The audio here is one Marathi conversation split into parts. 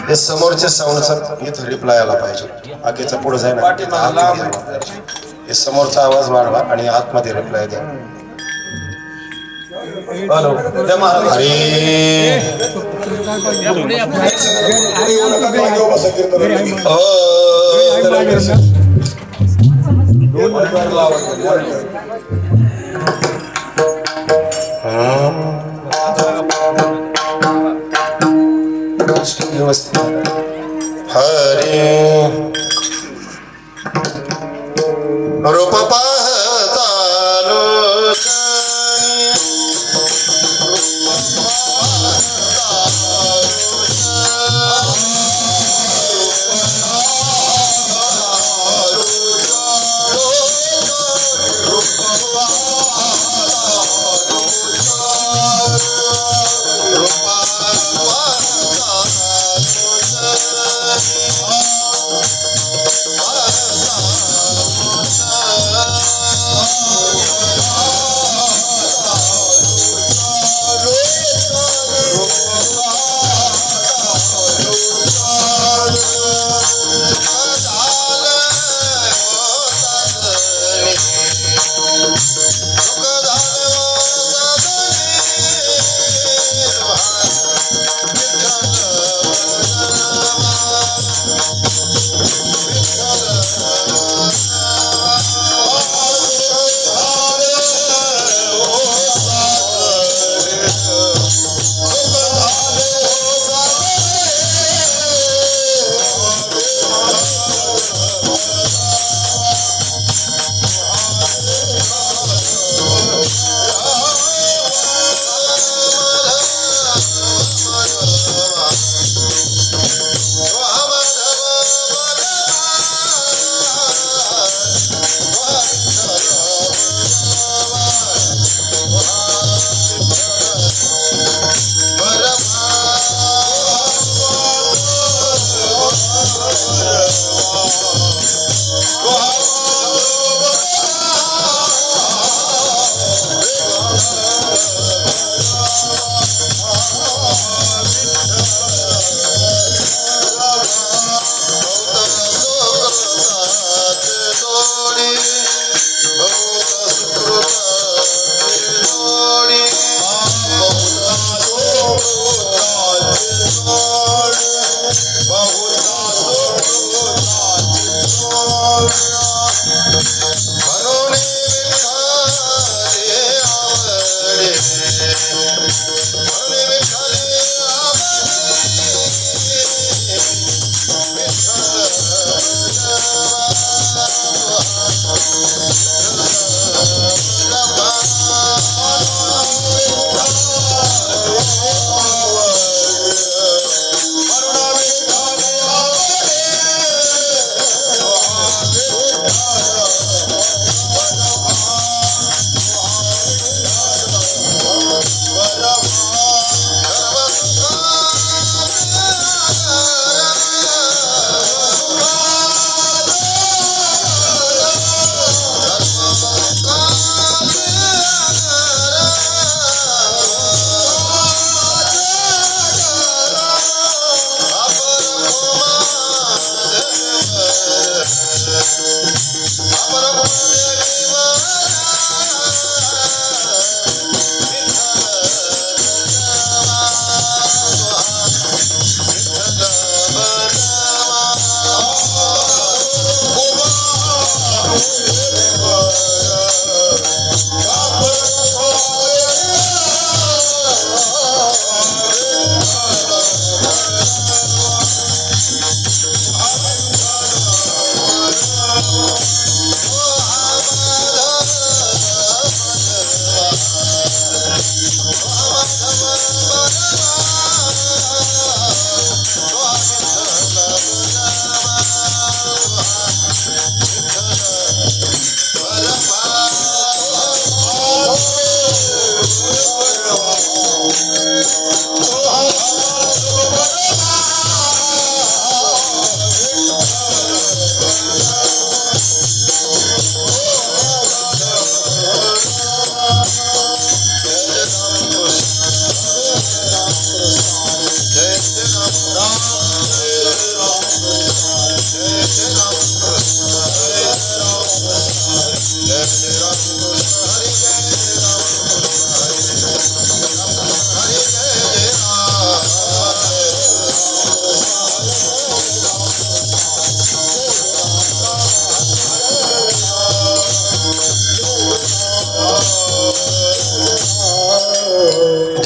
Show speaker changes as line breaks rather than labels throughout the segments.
हे समोरच्या साऊंडचा इथं रिप्लाय आला पाहिजे. बाकीचा पुढे जाय ना, हे समोरचा आवाज वाढवा आणि आतमध्ये रिप्लाय द्या. हॅलो अरे हरे रूप पाहता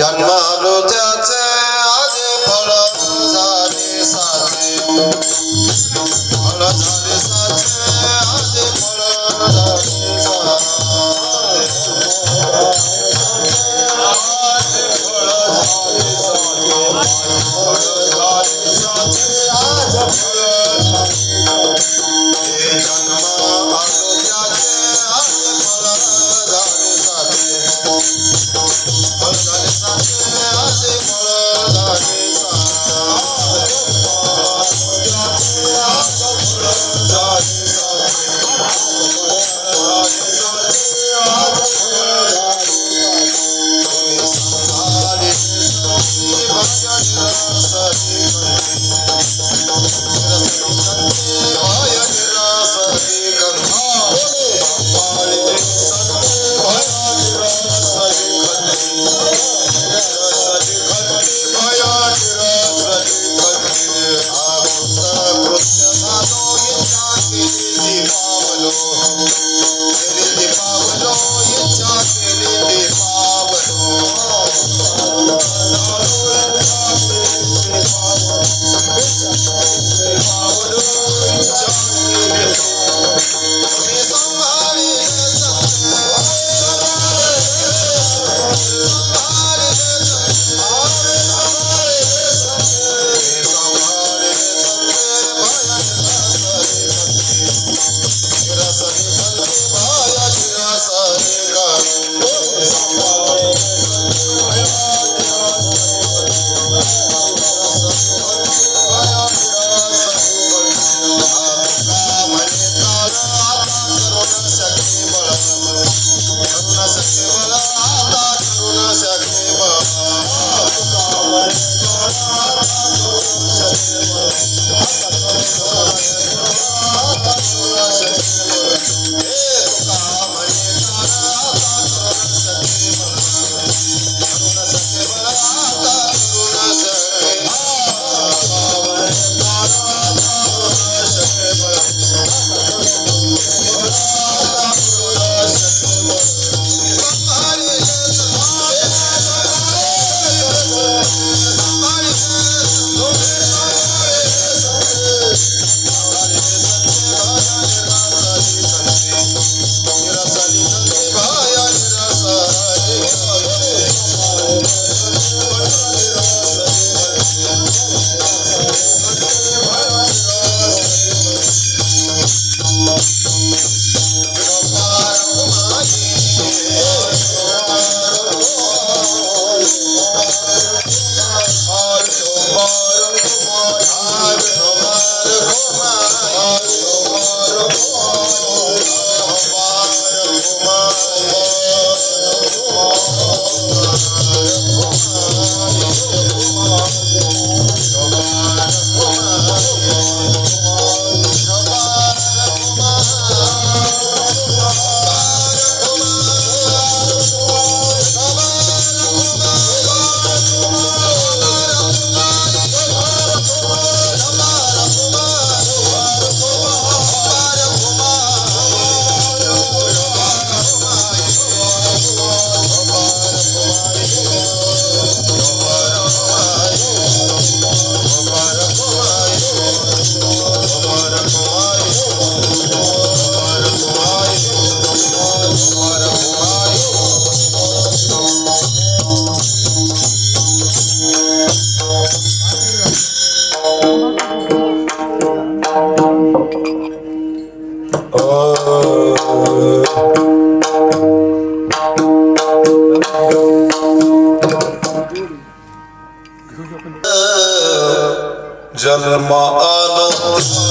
जन्मालो त्याचे आज फळ झाले साचे फळ झाले साचे आज फळ झाले जन्म आलो जन्म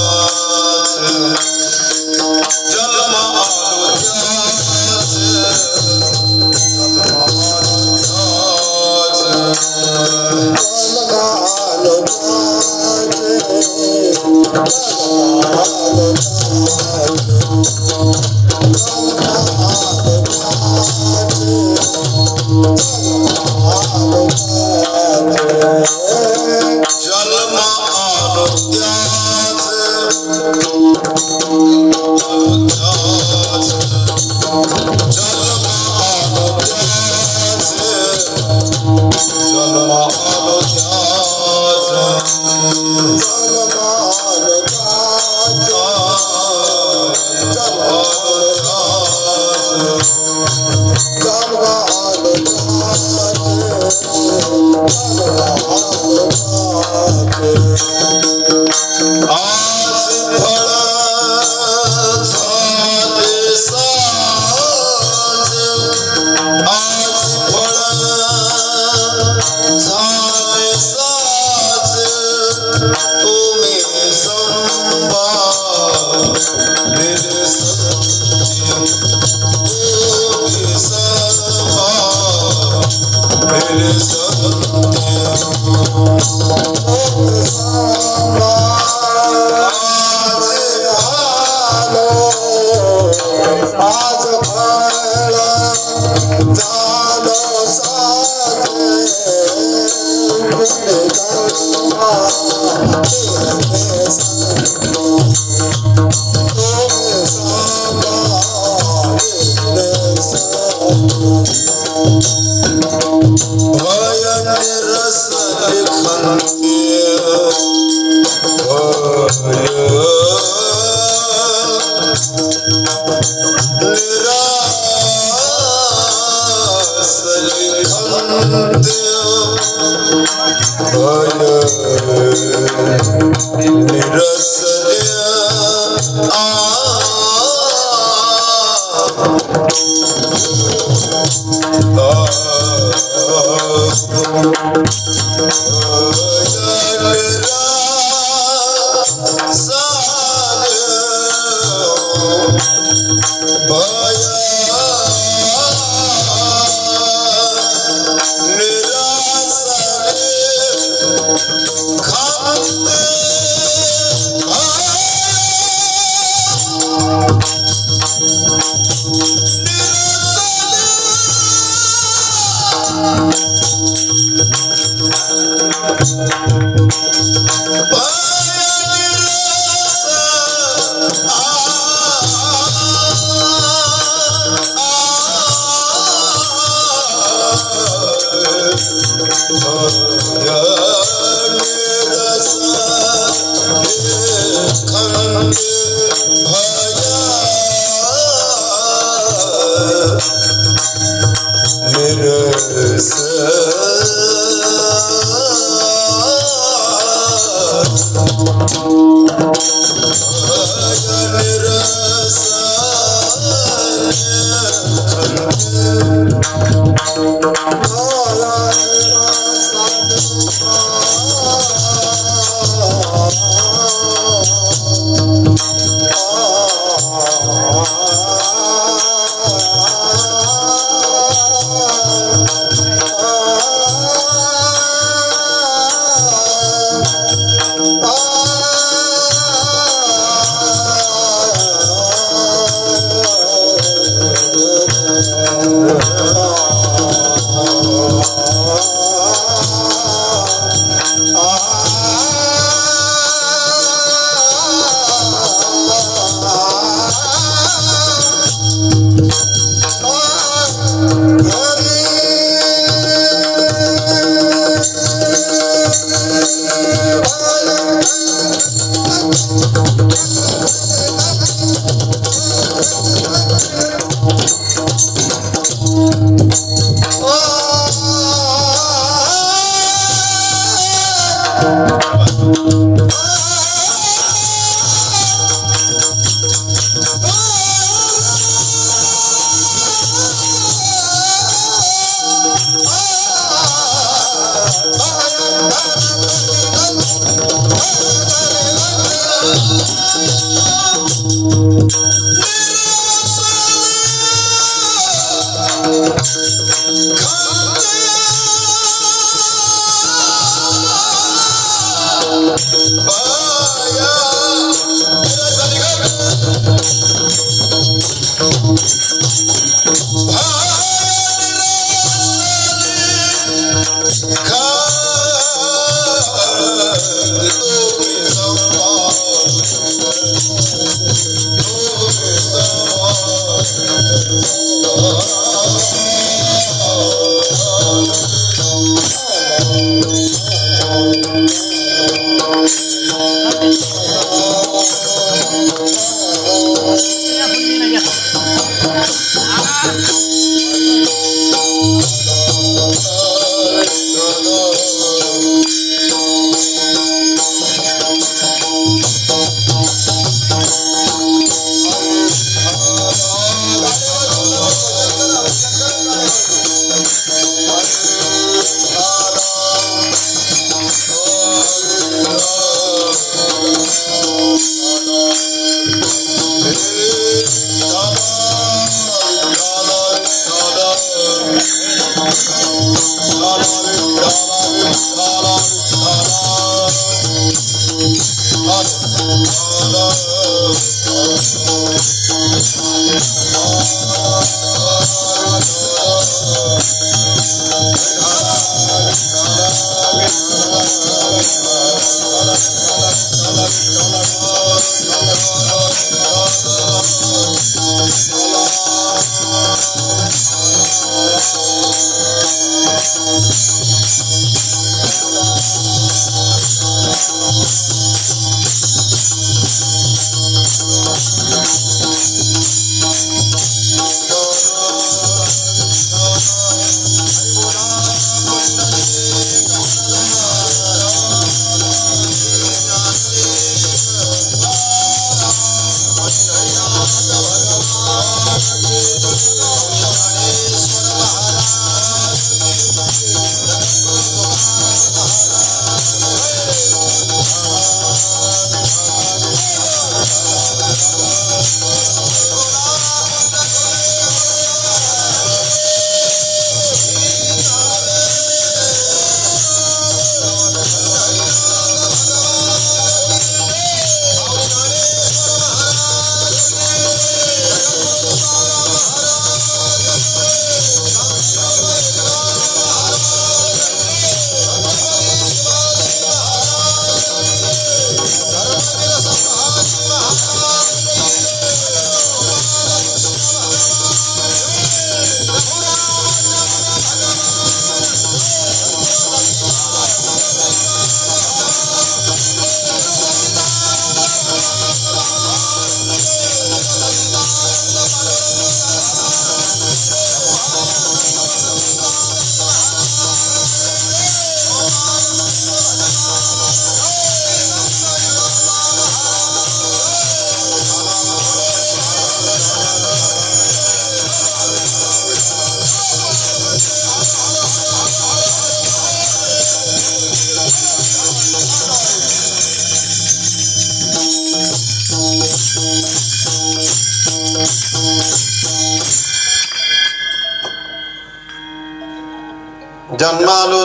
जन्मालो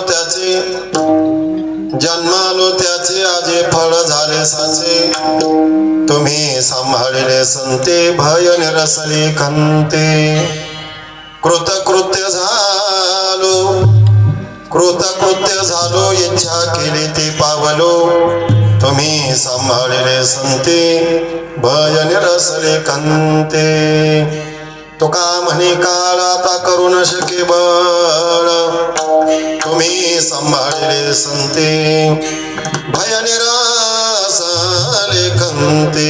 त्याचे आजे फळ झाले साचे तुम्ही सांभाळले संते भय निरसले खंते कृतकृत्य झालो इच्छा केली ते पावलो तुम्ही सांभाळले संते भय निरसले खंते तुका म्हणे काळ आता करू न शके बळ तुम्ही सांभाळले संते भय निरसले खंते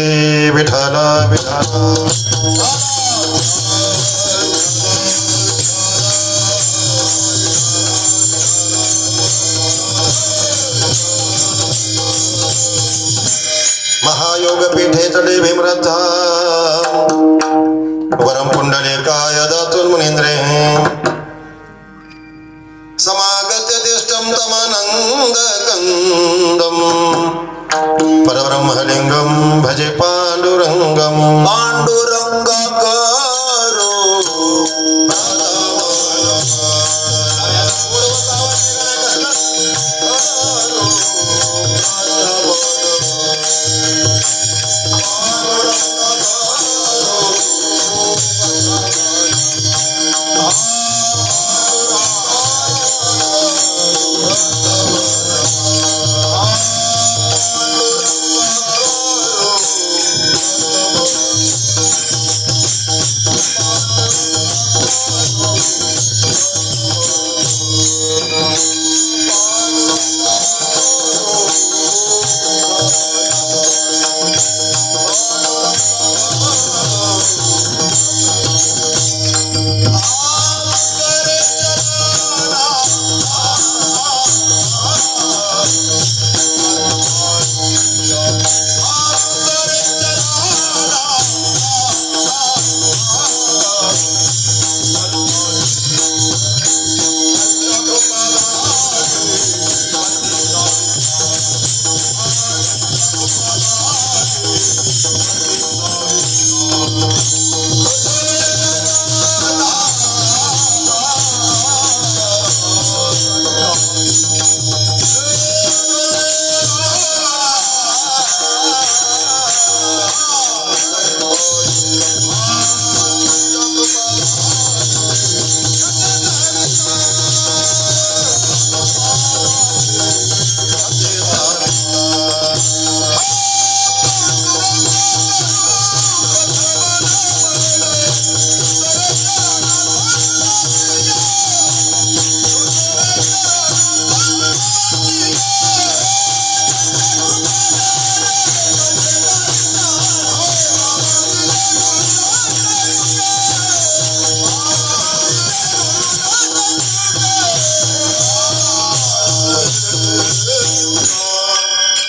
विठ्ठल विठ्ठल महायोग पीठे चढे भीमरथ वरम पुंडलिकाय दातुल मुनींद्रे समागत्य तिष्ठं तमानंद कंदम परब्रह्मलिंगम भजे पांडुरंगम पांडुरंग करो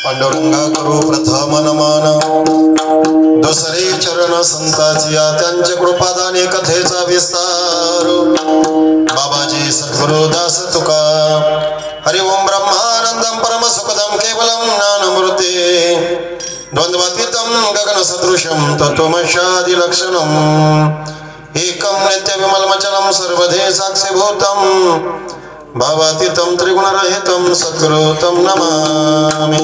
पांडुरंगा करू प्रथम नमन दुसरे चरण संताचिया त्यांच्या कृपादाने कथेचा विस्तार बाबाजी सद्गुरु दास तुका हरि ओम ब्रह्मानंदम परम सुखदम केवलम ज्ञानमूर्ते द्वंद्वातीतं गगन सदृशम तत्वमशादि लक्षणम एकम नित्य विमलमचलम सर्वधे साक्षीभूतम भावातीतं त्रिगुणरहितं सद्गुरुतं नमामि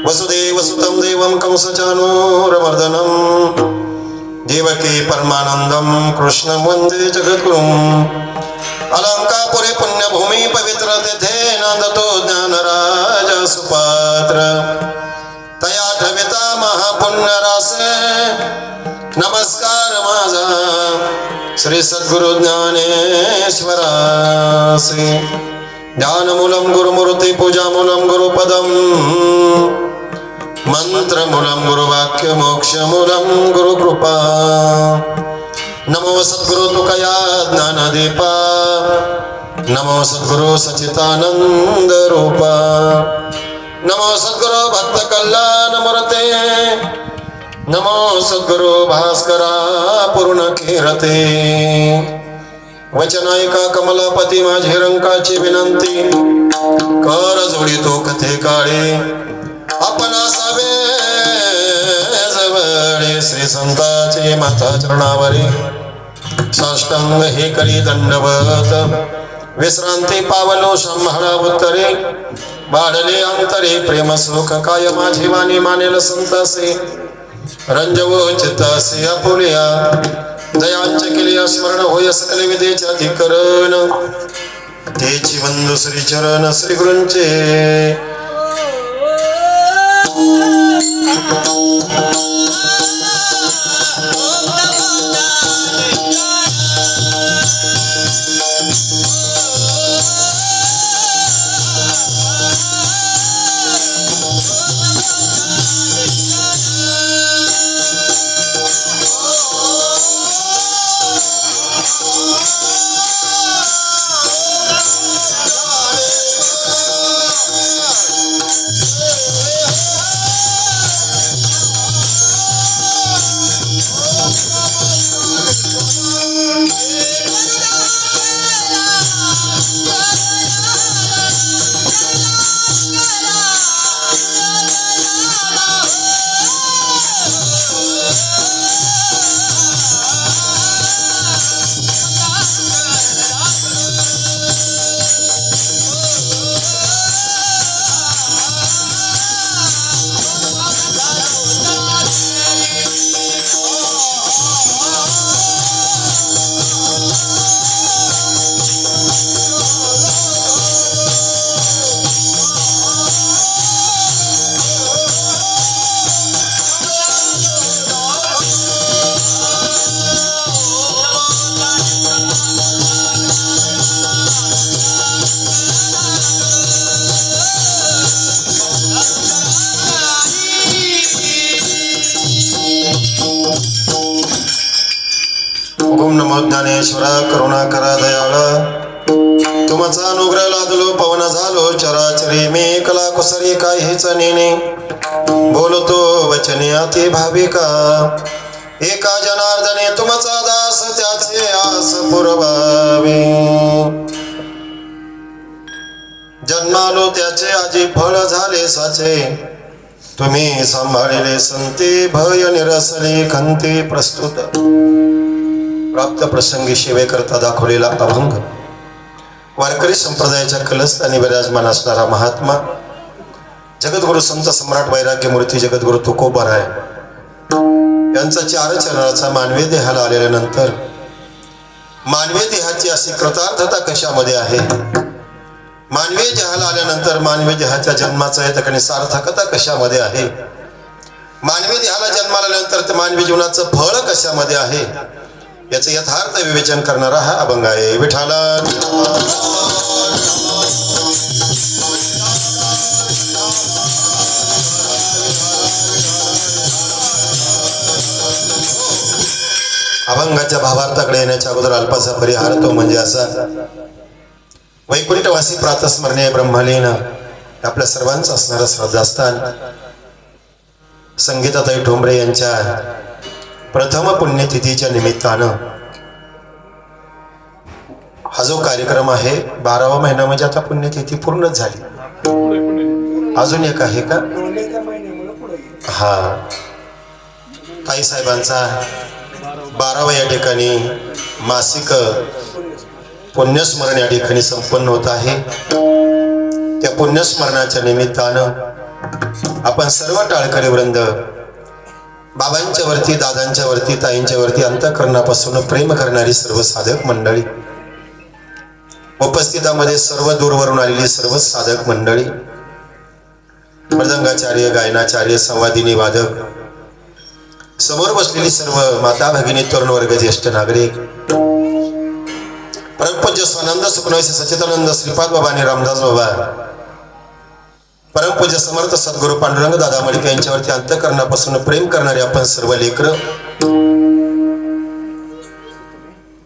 वसुदेवसुतं देवं कंसचाणूरमर्दनं देवकी परमानन्दं कृष्णं वन्दे जगद्गुरुम् अलंकापुरी पुण्यभूमि पवित्र तिथे नंदतो ज्ञानराज सुपात्र तया ठविता महापुण्यरासे नमस्कार माझा श्री सद्गुरु ज्ञानेश्वरासे ज्ञानमूलं गुरुमूर्ति पूजामूलं गुरुपदम मंत्रमूलं गुरुवाक्य मोक्षमूलं गुरुकृपा नमो सद्गुरु तुकया ज्ञानदीपा नमो सद्गुरु सच्चिदानंद रूपा नमो सद्गुरु भक्त कल्याण मूर्ते नमो सद्गुरु भास्करा पूर्ण कीर्ते वचनायिका कमलापती माझी रंकाची विनंती कर जोडी तो कथे काळे आपण असावे जवळे श्री संताचे माता चरणावरी साष्टांग हे करी दंडवत विश्रांती पावलो सांभाळा उत्तरे वाढले अंतरे प्रेम सुख काय माझी वाणी मानेल संतासे रंजवो चित्तासे आपुलिया दयांचे केले स्मरण होय सकल विदेच्या अधिकरण तेची बंधू श्री चरण श्री गुरूंचे ओम नमो ज्ञानेश्वरा करुणाकरा दयाळ तुमचा अनुग्रह लादलो पवन झालो चराचरी मी कला कुसरी काहीच नेने बोलतो वचने अति भाविका एका जनार्दने तुमचा दास त्याचे आस पुरवावे जन्मालो त्याचे आजी फळ झाले साचे तुम्ही सांभाळले संते भय निरसले खंते प्रस्तुत प्राप्त प्रसंगी सेवेकरता दाखवलेला अभंग वारकरी संप्रदायाच्या कलस्थानी विराजमान असणारा महात्मा जगद्गुरु संत सम्राट वैराग्य मूर्ती जगद्गुरु तुकोबाराय यांचा 4 चरणाचा मानवी देहाला आल्यानंतर मानवी देहाची अशी कृतार्थता कशामध्ये आहे मानवी देहाला आल्यानंतर मानवी देहाच्या जन्माचा या ठिकाणी सार्थकता कशामध्ये आहे मानवी देहाला जन्माला आल्यानंतर मानवी जीवनाचं फळ कशामध्ये आहे याचे यथार्थ विवेचन करणारा हा अभंग आहे विठाला अभंगाच्या भावार्थाकडे येण्याच्या अगोदर अल्पाचा परिहार तो म्हणजे असा वैकुंठवासी प्रातस्मरणीय ब्रह्मलीन आपल्या सर्वांचं असणारं श्रद्धास्थान संगीताताई ठोंबरे यांच्या प्रथम पुण्यतिथीच्या निमित्तानं हा जो कार्यक्रम आहे 12वा महिना म्हणजे आता पुण्यतिथी पूर्णच झाली अजून एक आहे का हा ताई साहेबांचा 12वा या ठिकाणी मासिक पुण्यस्मरण या ठिकाणी संपन्न होत आहे त्या पुण्यस्मरणाच्या निमित्तानं आपण सर्व टाळकरी वृंद बाबांच्या वरती दादांच्या वरती ताईंच्या वरती अंतःकरणापासून प्रेम करणारी सर्व साधक मंडळी उपस्थितामध्ये सर्व दूरवरून आलेली सर्व साधक मंडळी मृदंगाचार्य गायनाचार्य संवादिनी वादक समोर बसलेली सर्व माता भगिनी तरुण वर्ग ज्येष्ठ नागरिक परमपूज्य स्वानंद सुखनवैसे सच्चिदानंद श्रीपाद बाबा आणि रामदास बाबा परमपूज्य समर्थ सद्गुरु पांडुरंग दादा मलिक यांच्यावरती अंतःकरणापासून प्रेम करणारे आपण सर्व लेकर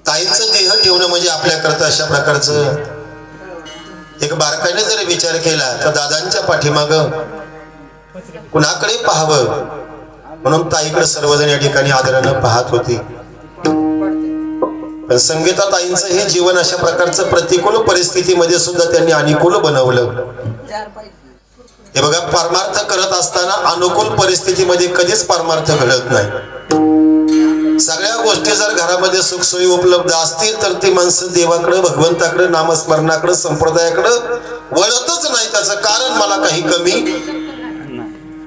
ताईंचं देह ठेवणं म्हणजे आपल्याकरता अशा प्रकारचं एक बारकाईने जर विचार केला तर दादांच्या पाठीमाग कुणाकडे पाहावं म्हणून ताईकडे सर्वजण या ठिकाणी आदरानं पाहत होती पण संगीता ताईंचं हे जीवन अशा प्रकारचं प्रतिकूल परिस्थितीमध्ये सुद्धा त्यांनी अनुकूल बनवलं हे बघा परमार्थ करत असताना अनुकूल परिस्थितीमध्ये कधीच परमार्थ घडत नाही सगळ्या गोष्टी जर घरामध्ये सुखसोयी उपलब्ध असतील तर ती माणसं देवाकडे, भगवंताकडे, नामस्मरणाकडे, संप्रदायाकडे वळतच नाही. त्याचं कारण मला काही कमी.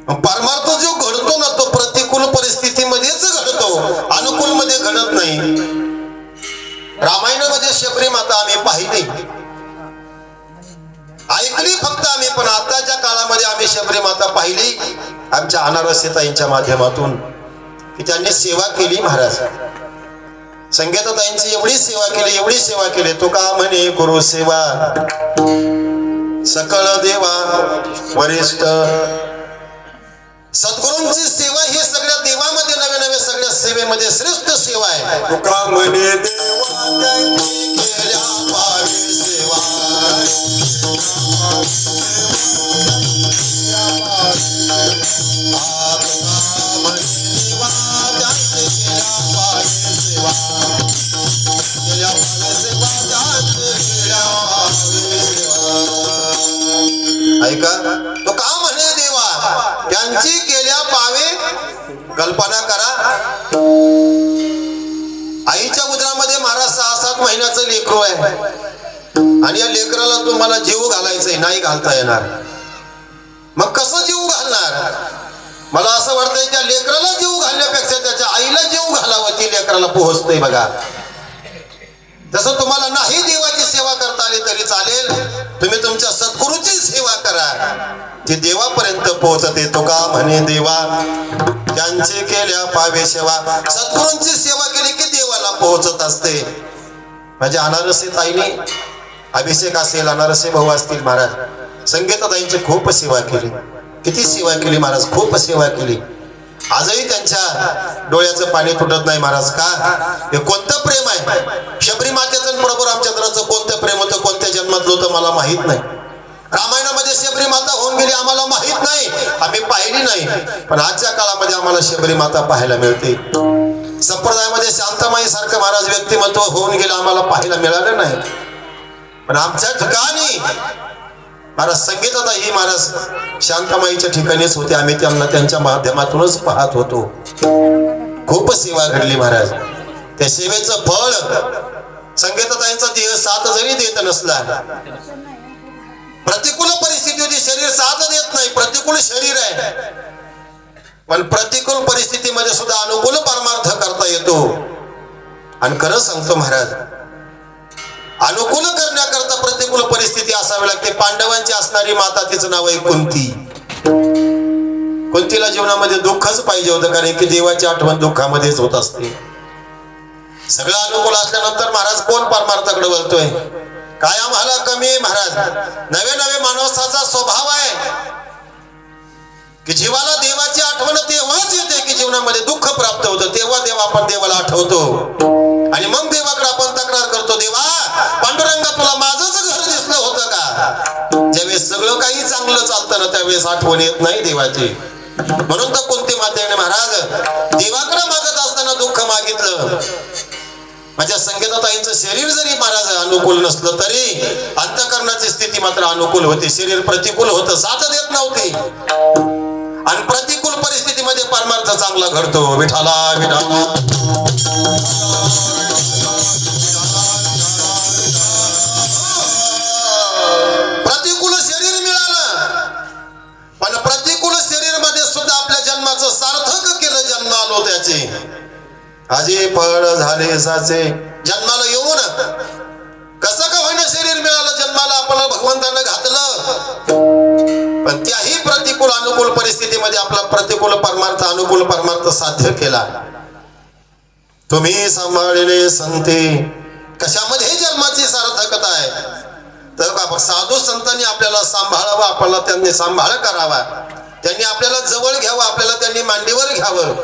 परमार्थ जो घडतो ना तो प्रतिकूल परिस्थितीमध्येच घडतो, अनुकूल मध्ये घडत नाही. रामायणामध्ये शबरी माता आम्ही पाहिली, ऐकली फक्त आम्ही, पण आताच्या काळामध्ये आम्ही शबरी माता पाहिली आमच्या अनारसीताईंच्या माध्यमातून की त्यांनी सेवा केली. महाराज संगीताताईंची एवढी सेवा केली, एवढी सेवा केली. तो का म्हणे गुरु सेवा सकळ देवा वरिष्ठ. सद्गुरूंची सेवा ही सगळ्या देवामध्ये नवे नवे सगळ्या सेवेमध्ये श्रेष्ठ सेवा आहे. तो का म्हणे देवा त्यांनी केल्या पावी सेवा. ऐका, तो का म्हणे देवा त्यांची केल्या पावे. कल्पना करा, आईच्या उदरामध्ये महाराज 6-7 महिन्याचं लेकरू आहे आणि या लेकराला तुम्हाला जीव घालायचंय, नाही घालता येणार. मग कसं जीव घालणार? मला असं वाटतंय त्या लेकराला जीव घालण्यापेक्षा त्याच्या आईला जीव घालावं, ती लेकराला पोहोचतंय बघा. तसं तुम्हाला नाही देवाची सेवा करता आली तरी चालेल, तुम्ही तुमच्या सद्गुरूची सेवा करा, ती देवापर्यंत पोहोचते. तो का म्हणे देवा त्यांची केल्या पावे सेवा. सद्गुरूंची सेवा केली की देवाला पोहोचत असते. माझ्या अनारसीताईने अभिषेक असेल, अनारसे भाऊ असतील महाराज, संगीताताईंची खूप सेवा केली. किती सेवा केली महाराज, खूप सेवा केली. आजही त्यांच्या डोळ्याचं पाणी तुटत नाही महाराज. का? हे कोणतं प्रेम आहे? शबरी मातेचं बरोबर आमच्याकडचं कोणतं प्रेम होतं, कोणत्या जन्मातलं होतं मला माहित नाही. रामायणामध्ये शबरी माता होऊन गेली आम्हाला माहित नाही, आम्ही पाहिली नाही. पण आजच्या काळामध्ये आम्हाला शबरी माता पाहायला मिळते. संप्रदायामध्ये शांतामाई सारखं महाराज व्यक्तिमत्व होऊन गेलं आम्हाला पाहायला मिळालं नाही. पण आमच्या ठिकाणी महाराज संगीताताई ही महाराज शांतामाईच्या ठिकाणीच होते. आम्ही त्यांना त्यांच्या माध्यमातूनच पाहत होतो. खूप सेवा घडली महाराज. त्या सेवेचं फळ संगीताताईंचा देह साथ जरी देत नसला, प्रतिकूल परिस्थिती होती, शरीर साथ देत नाही, प्रतिकूल शरीर आहे, पण प्रतिकूल परिस्थितीमध्ये सुद्धा अनुकूल परमार्थ करता येतो. आणि खरं सांगतो महाराज, अनुकूल करण्याकरता प्रतिकूल परिस्थिती असावी लागते. पांडवांची असणारी माता, तिचं नाव आहे कुंती. कुंतीला जीवनामध्ये दुःखच पाहिजे होतं, कारण की देवाची आठवण दुःखामध्येच होत असते. सगळं अनुकूल असल्यानंतर महाराज कोण परमार्थाकडे वळतोय? काय आम्हाला कमी महाराज? नवे नवे माणसाचा स्वभाव आहे की जीवाला देवाची आठवण तेव्हाच येते की जीवनामध्ये दुःख प्राप्त होतं. तेव्हा देवा आपण देवाला आठवतो आणि मग देवाकडे आपण तक्रार करतो, देवा पांडुरंगा तुला माझंच घर दिसलं होतं का? ज्यावेळेस सगळं काही चांगलं चालतं ना त्यावेळेस आठवण येत नाही देवाची. म्हणून तर कोणती मातेने महाराज देवाकडे मागत असताना दुःख मागितलं. माझ्या संगीताताईंचं शरीर जरी महाराज अनुकूल नसलं तरी अंतःकरणाची स्थिती मात्र अनुकूल होती. शरीर प्रतिकूल होतं, साथ देत नव्हती. आणि प्रतिकूल परिस्थितीमध्ये परमार्थ चांगला घडतो. विठाला विठाला प्रतिकूल शरीर मिळालं, पण प्रतिकूल शरीर मध्ये सुद्धा आपल्या जन्माचं सार्थक केलं. जन्म आलो त्याचे आजी फळ झाले साचे. जन्माला येऊन कसं का होईना शरीर मिळालं, जन्माला आपल्याला भगवंतानं घातलं, पण त्याही प्रतिकूल अनुकूल परिस्थितीमध्ये आपला प्रतिकूल परमार्थ अनुकूल परमार्थ साध्य केला. तुम्ही सांभाळले संते. कशामध्ये जन्माची सार्थकता आहे? तर साधू संतांनी आपल्याला सांभाळावं, आपल्याला त्यांनी सांभाळ करावा, त्यांनी आपल्याला जवळ घ्यावं, आपल्याला त्यांनी मांडीवर घ्यावं.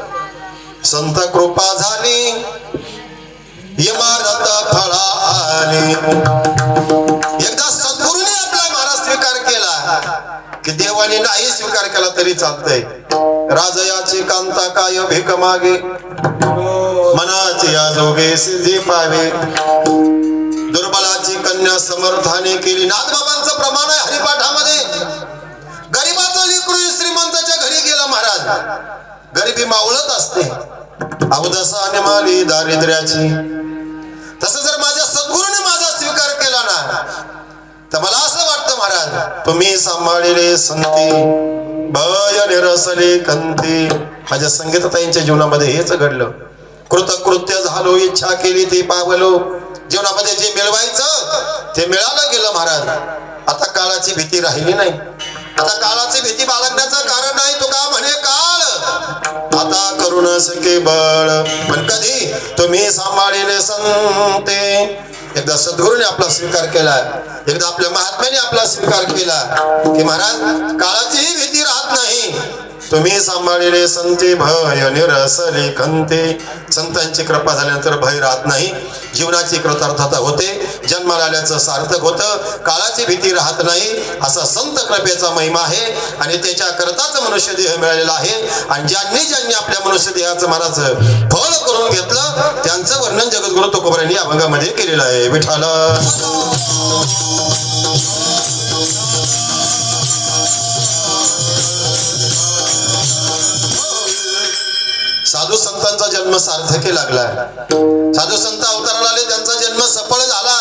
संत कृपा झाली इमारत फळा आली. एकदा सद्गुरूने आपला महाराज स्वीकार केला की देवाने नाही स्वीकार केला तरी चालतंय. राजयाची कांता काय भीक मागे, मनाची आजोगे सिद्धी पावे. दुर्बलाची कन्या समर्थाने केली. नाथबाबांचं प्रमाण आहे हरिपाठामध्ये. गरीबाचं लेकरू श्रीमंताच्या घरी गेला महाराज. गरिबी मावळत असते. अवदसा निमाली दारिद्र्याची. तसं जर माझ्या सद्गुरूने माझा स्वीकार केला ना, तर मला असं वाटतं महाराज, तुम्ही सांभाळले संती भय निरसले कंती. माझ्या संगीतताईंच्या जीवनामध्ये हेच घडलं. कृतकृत्य झालो, इच्छा केली ते पावलो. जीवनामध्ये जे मिळवायचं ते मिळालं गेलं महाराज. आता काळाची भीती राहिली नाही. आता काळाची भीती बाळगण्याचं कारण नाही. तुका म्हणे काळ आता करू न सके बळ, पण कधी तुम्ही सांभाळले संते. एकदा सद्गुरूने आपला स्वीकार केला, एकदा आपल्या महात्म्याने आपला स्वीकार केला की महाराज काळाचीही भीती राहत नाही. तुम्ही सांभाळलेले संते भय निरसले खंते. संतांची कृपा झाल्यानंतर भय राहत नाही. जीवनाची कृतार्थता होते. जन्माला आल्याचं सार्थक होतं. काळाची भीती राहत नाही. असा संत कृपेचा महिमा आहे आणि त्याच्या करताच मनुष्य देह मिळालेला आहे. आणि ज्यांनी ज्यांनी आपल्या मनुष्य देहाचं महाराज फळ करून घेतलं त्यांचं वर्णन जगद्गुरु तुकोबारायांनी अभंगामध्ये केलेलं आहे. विठ्ठल साधू संतांचा जन्म सार्थकी लागला. साधू संत अवताराला आले, त्यांचा जन्म सफळ झाला.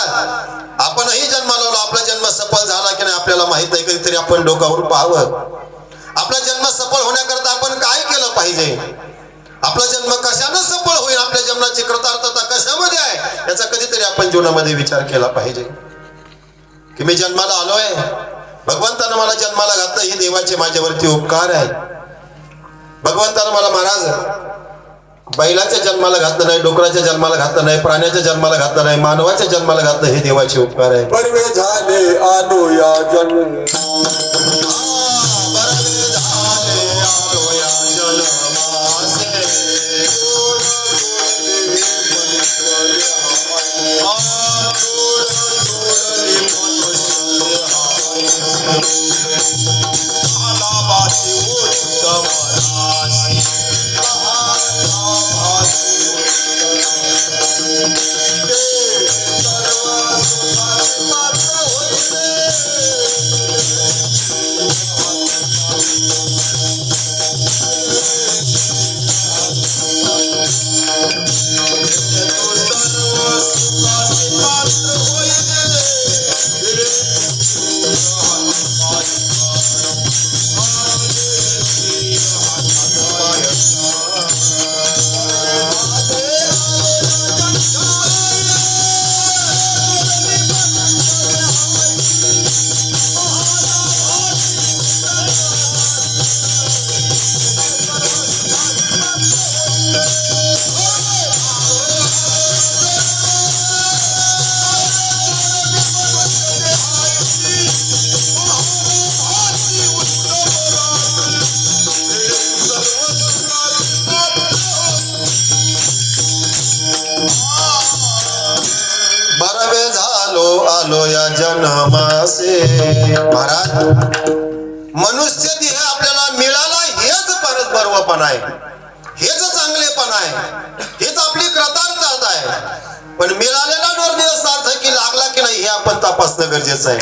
आपणही जन्माला आलो, आपला जन्म सफळ झाला की नाही आपल्याला माहित नाही. कधीतरी आपण डोकावरून पाहावं, आपला जन्म सफळ होण्याकरता आपण काय केलं पाहिजे. आपला जन्म कशानं सफळ होईल, आपल्या जन्माची कृतार्थता कशामध्ये आहे, याचा कधीतरी आपण जीवनामध्ये विचार केला पाहिजे. की मी जन्माला आलोय, भगवंतानं मला जन्माला घातलं, ही देवाचे माझ्यावरती उपकार आहे. भगवंतानं मला महाराज बैलाच्या जन्माला घातलं नाही, डुकराच्या जन्माला घातलं नाही, प्राण्याच्या जन्माला घातलं नाही, मानवाच्या जन्माला घातलं, हे देवाचे उपकार आहे.
बरवे झाले आलो या जन्म,
आलो या जन्मासे. महाराज मनुष्य देह आपल्याला मिळाला हेच परत बरोबरपण आहे, हेच चांगलेपण आहे, हेच आपली कृतार्थता आहे. पण मिळालेला निर्देश सार्थकी लागला की नाही हे आपण तपासणं गरजेचं आहे.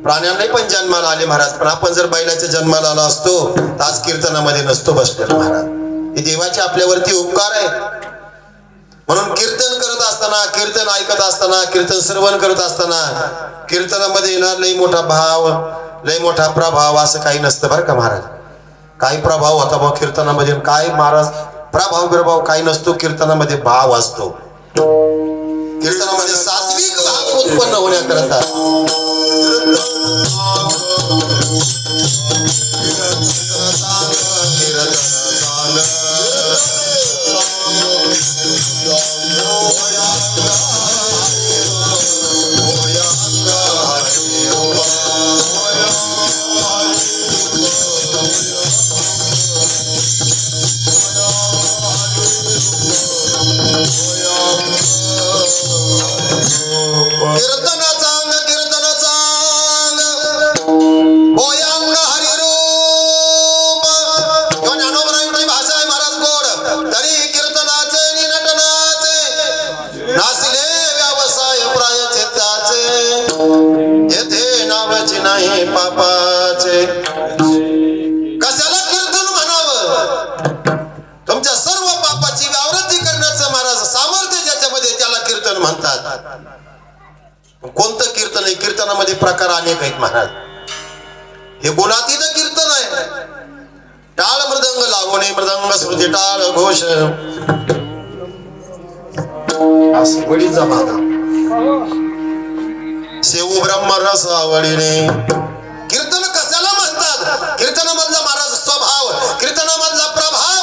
प्राण्यांनाही पण जन्माला आले महाराज, पण आपण जर बैलाच्या जन्माला आला असतो तर आज कीर्तनामध्ये नसतो बसलेला महाराज. हे देवाचे आपल्यावरती उपकार आहे. म्हणून कीर्तन करत असताना, कीर्तन ऐकत असताना, कीर्तन श्रवण करत असताना कीर्तनामध्ये येणार लई मोठा भाव, लई मोठा प्रभाव असं काही नसतं बरं का महाराज. काही प्रभाव होता भाऊ कीर्तनामध्ये, काय महाराज प्रभाव बिरभाव काही नसतो. कीर्तनामध्ये भाव असतो. कीर्तनामध्ये सात्विक भाव उत्पन्न होण्याकरता कीर्तन चांग होयांग हरिरूप प्रकार अनेक आहेत महाराज. हे गुणातीत कीर्तन आहे. टाळ मृदंग लागोने मृदंग श्रुती टाळ घोष वडीचा भागा सेऊ ब्रह्म रस आवडीने. कीर्तन कशाला म्हणतात? कीर्तनामधला महाराज स्वभाव, कीर्तनामधला प्रभाव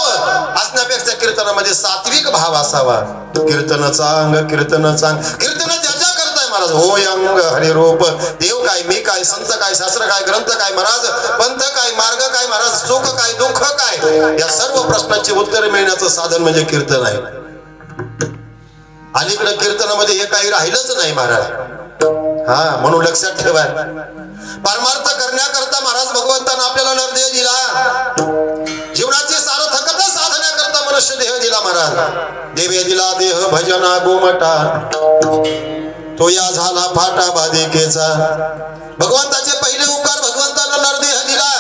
असण्यापेक्षा कीर्तनामध्ये सात्विक भाव असावा. कीर्तन चांग कीर्तन चांग. कीर्तन ज्याच्या करताय महाराज. होय अंग हरि रूप. देव काय, मी काय, संत काय, शास्त्र काय, ग्रंथ काय महाराज, पंथ काय, मार्ग काय महाराज, सुख काय, दुःख काय, या सर्व प्रश्नांची उत्तर मिळण्याचं साधन म्हणजे कीर्तन आहे. अलीकडे कीर्तनामध्ये हे काही राहिलंच नाही महाराज. हा, म्हणून लक्षात ठेवा. परमार्थ करण्याकरता महाराज भगवंतानं आपल्याला नरदेह दिला. जीवनाची सार्थकता साधण्याकरता मनुष्य देह दिला महाराज. देवे दिला देह भजना गोमटा, तो या झाला फाटा बाधिकेचा. भगवंताचे पहिले उपकार भगवंतानं नरदेह दिला.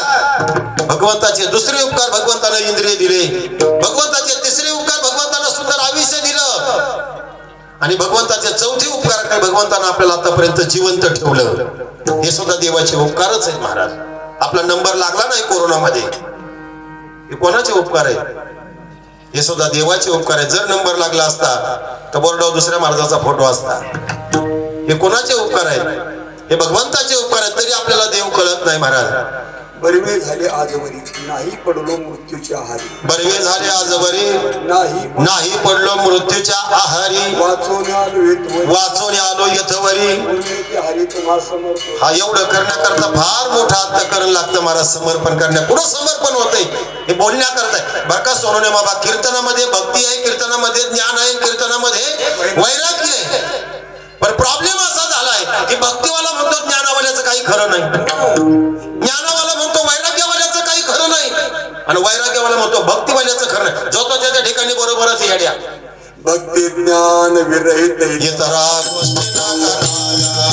भगवंताचे दुसरे उपकार भगवंतानं इंद्रिय दिले. भगवंताचे तिसरे उपकार भगवंतानं सुंदर आयुष्य दिलं. आणि भगवंताचे चौथे उपकार काय, भगवंतानं आपल्याला आतापर्यंत जिवंत ठेवलं. हे सुद्धा देवाचे उपकारच आहेत महाराज. आपला नंबर लागला नाही कोरोनामध्ये, हे कोणाचे उपकार आहेत? हे सुद्धा देवाचे उपकार आहेत. जर नंबर लागला असता तर बोर्डावर दुसऱ्या महाराजाचा फोटो असता. हे कोणाचे उपकार आहेत? हे भगवंताचे उपकार आहेत. तरी आपल्याला देव कळत नाही महाराज.
बरवे झाले आजवरी नाही पडलो मृत्यूच्या आहारी.
बरवे झाले आजवरी नाही पडलो मृत्यूच्या आहारी.
वाचून
आलो यथवरी.
हरी तुम्हा समर्पण.
हा, एवढं करण्याकरता फार मोठं अंतःकरण लागतं महाराज. समर्पण करण्या पुढं समर्पण होतंय हे बोलण्याकरता. बरं का सोनवणे बाबा, कीर्तनामध्ये भक्ती आहे, कीर्तनामध्ये ज्ञान आहे, कीर्तनामध्ये वैराग्य आहे. पण प्रॉब्लेम असा झालाय की भक्तीवाला म्हणतो ज्ञानावाल्याचं काही खरं नाही, ज्ञानावाला म्हणतो वैराग्यवाल्याचं काही खरं नाही, आणि वैराग्यवाला म्हणतो भक्तीवाल्याचं खरं नाही. जो तो त्याच्या ठिकाणी बरोबरच येड्या.
भक्ती ज्ञान विरहित
इतरा गोष्टी न कराव्या.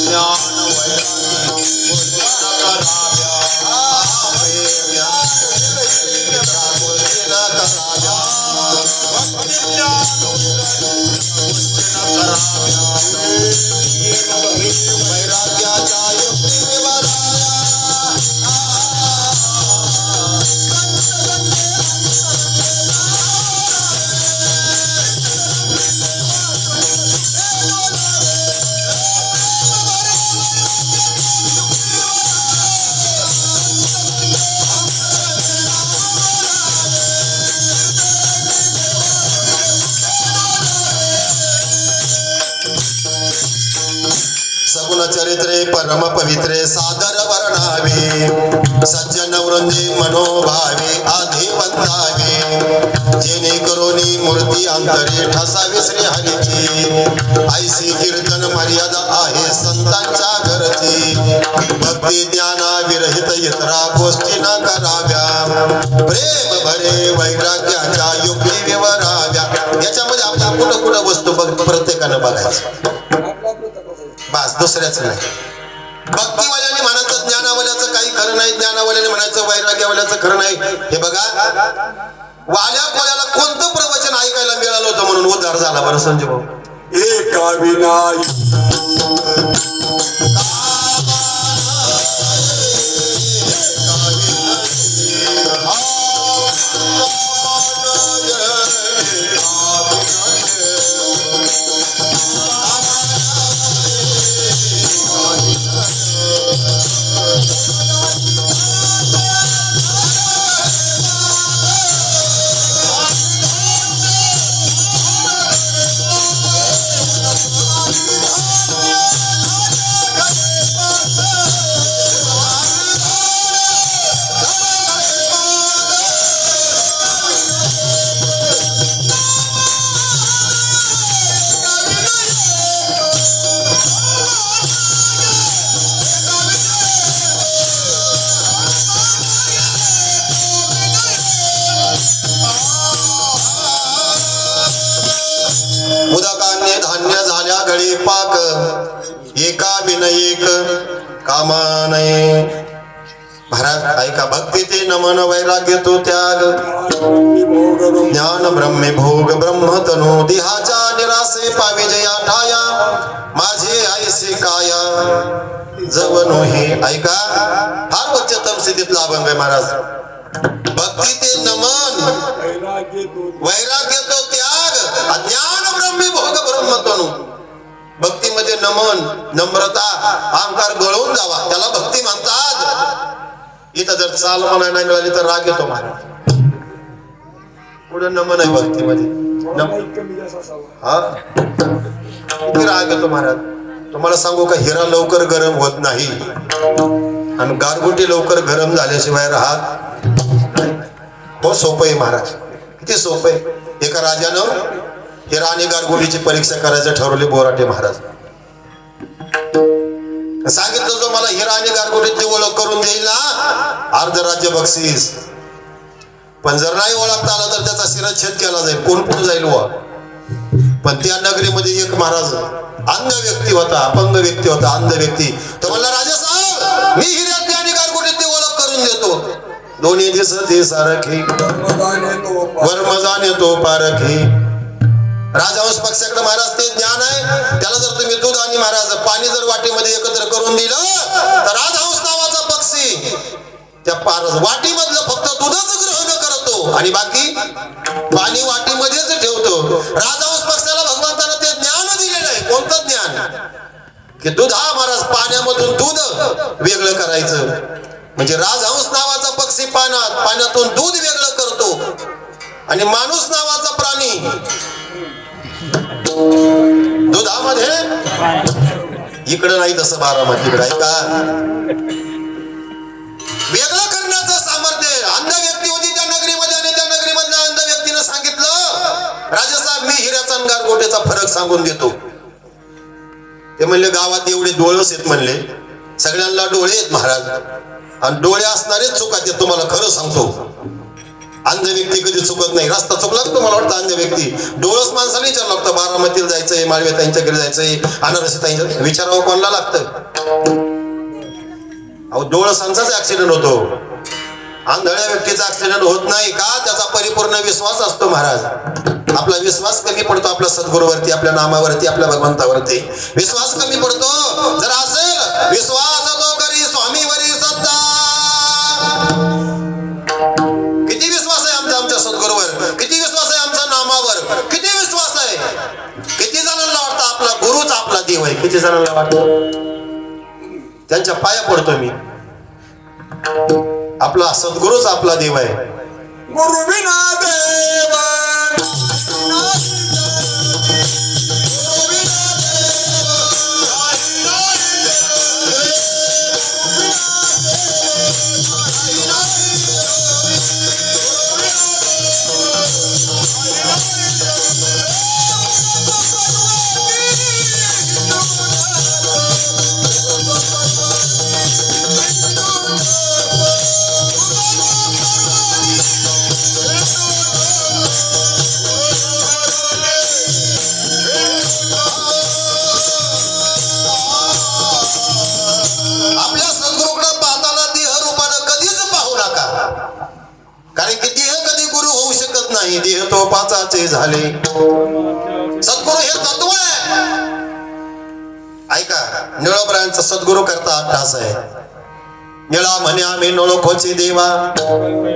ज्ञान वैराग्य गोष्टी न कराव्या. इतरा गोष्टी न कराव्या. भक्ती ज्ञान गोष्टी न कराव्या. वैराग्याच्या युक्तीवर सगुण चरित्रे परम पवित्रे सादर वर्णावे. सज्जन वृंदे मनोभावे आधी वंदावे. जेणे करोनी मूर्ती अंतरे ठसावी श्री हरीची. ऐसी कीर्तन मर्यादा आहे संतांच्या घरची. भक्ती ज्ञाना विरहित इतरा गोष्टी न कराव्या. प्रेम भरे वैराग्याच्या युक्ती विवराव्या. याच्यामध्ये आपण कुठं कुठं वस्तू प्रत्येकानं बघायचं, बस, दुसऱ्याच नाही. भक्तीवाल्याने म्हणायचं ज्ञानावाल्याचं काही खरं नाही, ज्ञानावाल्याने म्हणायचं वैराग्यवाल्याचं खरं नाही. हे बघा, वाल्या कोल्याला कोणतं प्रवचन ऐकायला मिळालं होतं म्हणून उद्धार झाला बरं संजय भाऊ?
एका विनायक
उदकाने धान्य झाल्या गळी पाक. एका विनयक कामा नये. महाराज ऐका, भक्ती ते नमन वैराग्य तो त्याग. ज्ञान ब्रह्मे भोग ब्रह्मतनु. देहाच्या निरासे पावे जया ठाया. माझे ऐसे काया जवनो हे ऐका फार उच्चतम स्थितीतला अभंग आहे महाराज. भक्ती ते नमन, वैराग्य तो त्याग, अज्ञान ब्रह्मी भोग ब्रह्मतनु. भक्तीमध्ये नमन, नम्रता, अहंकार गळून जावा त्याला भक्ती म्हणतात. इथं जर चाल म्हणायला नाही मिळाली तर राग येतो महाराज. पुढे नमन आहे भक्तीमध्ये हा किती राग येतो महाराज. तुम्हाला सांगू का, हिरा लवकर गरम होत नाही आणि गारगोटी लवकर गरम झाल्याशिवाय राहत हो. सोपं आहे महाराज, किती सोपं आहे. एका राजानं हिरा आणि गारगोटीची परीक्षा करायचं ठरवले. बोराटे महाराज सांगितलं, जो मला हिरा आणि गारगोटीची ओळख करून देईल ना अर्ध राज्य बक्षीस. पण जर नाही ओळखता आला तर त्याचा शिरच्छेद केला जाईल. कोण कुठं जाईल व. पण त्या नगरीमध्ये एक महाराज अंध व्यक्ती होता, अपंग व्यक्ती होता, अंध व्यक्ती. तो म्हणला, राजा साहेब मी हिऱ्यातली आणि गारगोटीची ओळख करून देतो. दोन्ही दिसते सारखी वर्मजान येतो पारखी. राजहंस पक्षाकडे महाराज ते ज्ञान आहे. त्याला जर तुम्ही दूध आणि महाराज पाणी जर वाटीमध्ये एकत्र करून दिलं तर राजहंस नावाचा पक्षी त्या वाटीमधलं फक्त दूधच ग्रहण करतो आणि बाकी पाणी वाटीमध्येच ठेवतो. राजहंस पक्षाला भगवंतानं ते ज्ञान दिलेलं आहे. कोणतं ज्ञान की दूध हा महाराज पाण्यामधून दूध वेगळं करायचं. म्हणजे राजहंस नावाचा पक्षी पाण्यातून दूध वेगळं करतो आणि माणूस नावाचा प्राणी दुधामध्ये इकडं नाही तसं बारामतीकडे आहे का वेगळं करण्याचं सामर्थ्य. अंध व्यक्ती होती त्या नगरीमध्ये आणि त्या नगरीमधल्या अंध व्यक्तीनं सांगितलं, राजासाहेब मी हिऱ्याचा आणि गारगोटीचा फरक सांगून देतो. ते म्हणले, गावात एवढे डोळस आहेत म्हणले, सगळ्यांना डोळे आहेत महाराज आणि डोळे असणारेच चुकात आहेत. तुम्हाला खरं सांगतो, अंध व्यक्ती कधी चुकत नाही. रस्ता चुकला तर तुम्हाला वाटतं अंध व्यक्ती. डोळस माणसाला विचारावं लागतं. बारामतीला जायचंय, माळवे ताईंच्या घरी जायचंय, अनारसी ताईंच्या विचारावं कोणाला लागतं. अहो डोळसांचाच ऍक्सिडेंट होतो, आंधळ्या व्यक्तीचा ऍक्सिडेंट होत नाही का. त्याचा परिपूर्ण विश्वास असतो महाराज. आपला विश्वास कमी पडतो आपल्या सद्गुरूवरती, आपल्या नामावरती, आपल्या भगवंतावरती विश्वास कमी पडतो. जर असेल विश्वास तो करी स्वामीवरी सत्ता. किती विश्वास आहे आमच्या सद्गुरूवर, किती विश्वास आहे आमच्या नामावर, किती विश्वास आहे. किती जणांना वाटतं आपला गुरुच आपला देव आहे. किती जणांना वाटतं. त्यांच्या पाया पडतो मी. आपला सद्गुरूच आपला देव आहे.
गुरु विना देव
देह तो पाचाचे झाले. सद्गुरु हे तत्व आहे. ऐका, निळोबरायांचा सद्गुरु करता अट्टास आहे. निळा म्हणे आम्ही नळोखोचे देवा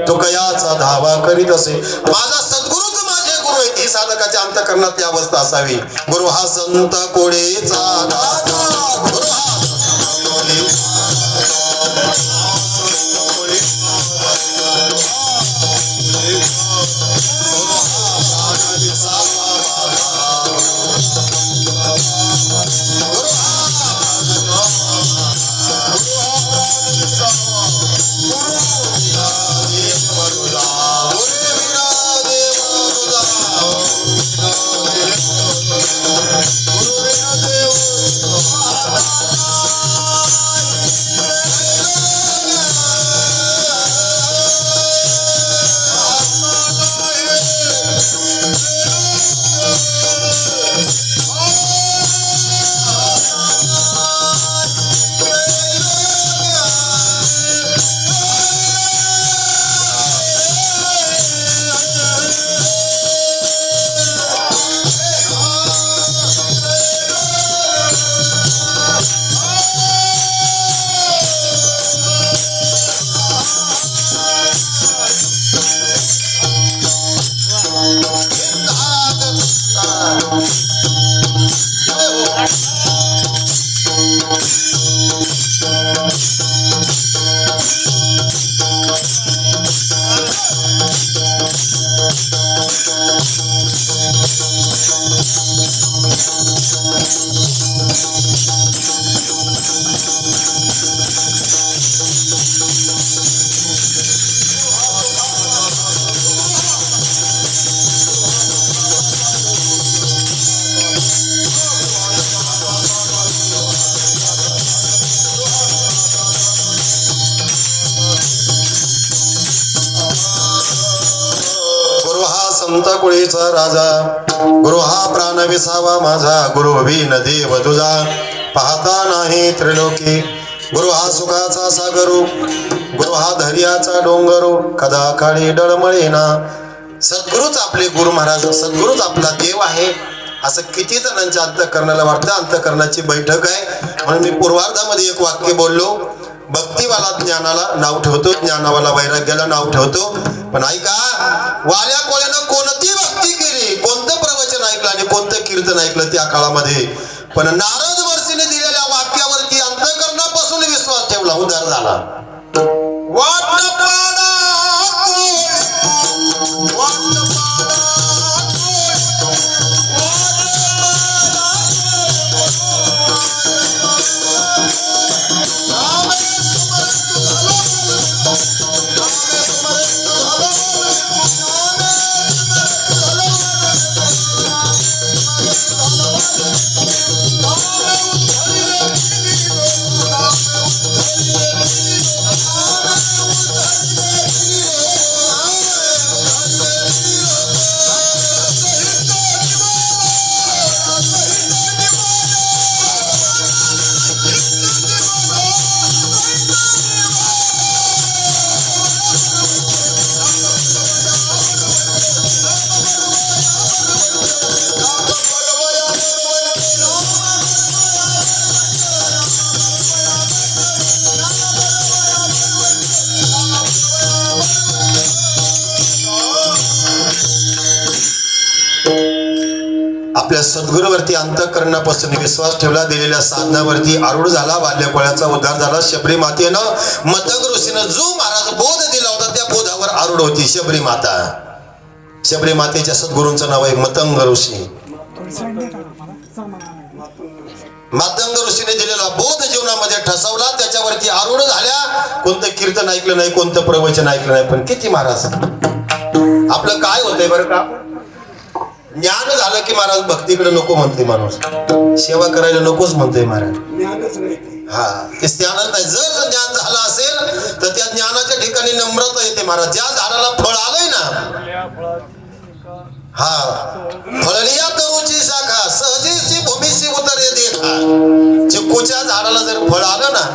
तो कयाचा धावा करीत असे. माझा सद्गुरूच माझे गुरु आहे. ही साधकाच्या अंतःकरणात ती अवस्था असावी. गुरु हा संत कोडेचा दाता, गुरु हा गुरु हा संत कुळीचा राजा, गुरु हा प्राण विसावा माझा, गुरु विन देव तुझा पाहता नाही त्रिलोकी. गुरु हा सुखाचा सागरू, गुरु हा धैर्याचा डोंगरू, कदा काळी डळमळेना. सद्गुरूच आपले गुरु महाराज, सद्गुरूच आपला देव आहे असं किती जणांच्या अंतःकरणाला वाटतं. अंतःकरणाची बैठक आहे म्हणून मी पूर्वार्धामध्ये एक वाक्य बोललो. भक्तीवाला ज्ञानाला नाव ठेवतो, ज्ञानावाला वैराग्याला नाव ठेवतो. पण ऐका, वाल्या कोल्यानं कोणती भक्ती केली, कोणतं प्रवचन ऐकलं आणि कोणतं कीर्तन ऐकलं त्या काळामध्ये, पण नारद वर्षीने दिलेल्या वाक्यावरती अंतःकरणापासून विश्वास ठेवला, उद्धार झाला. आपल्या सद्गुरूवरती अंतःकरणापासून विश्वास ठेवला, दिलेल्या साधनावरती आरूढ झाला, बाल्यकोळ्याचा उद्धार झाला. शबरी मातेनं मतंग ऋषीनं जो महाराज बोध दिला होता त्या बोधावर आरूढ होती शबरी माता. शबरी मातेच्या सद्गुरूंचं नाव आहे मतंग ऋषी. मतंग ऋषीने दिलेला बोध जीवनामध्ये ठसवला, त्याच्यावरती आरूढ झाल्या. कोणतं कीर्तन ऐकलं नाही, कोणतं प्रवचन ऐकलं नाही. पण किती महाराज आपलं काय होतंय बरं का, ज्ञान झालं की महाराज भक्तीकडे नको म्हणते माणूस, सेवा करायला नकोच म्हणतोय महाराज. हा, ते ज्ञानच नाही. जर ज्ञान झालं असेल तर त्या ज्ञानाच्या ठिकाणी नम्रता येते महाराज. ज्या झाडाला फळ आलंय ना, हा, फळलिया तरुची शाखा सहजीची भूमीशी उतरे देखा. चिक्कूच्या झाडाला जर फळ आलं ना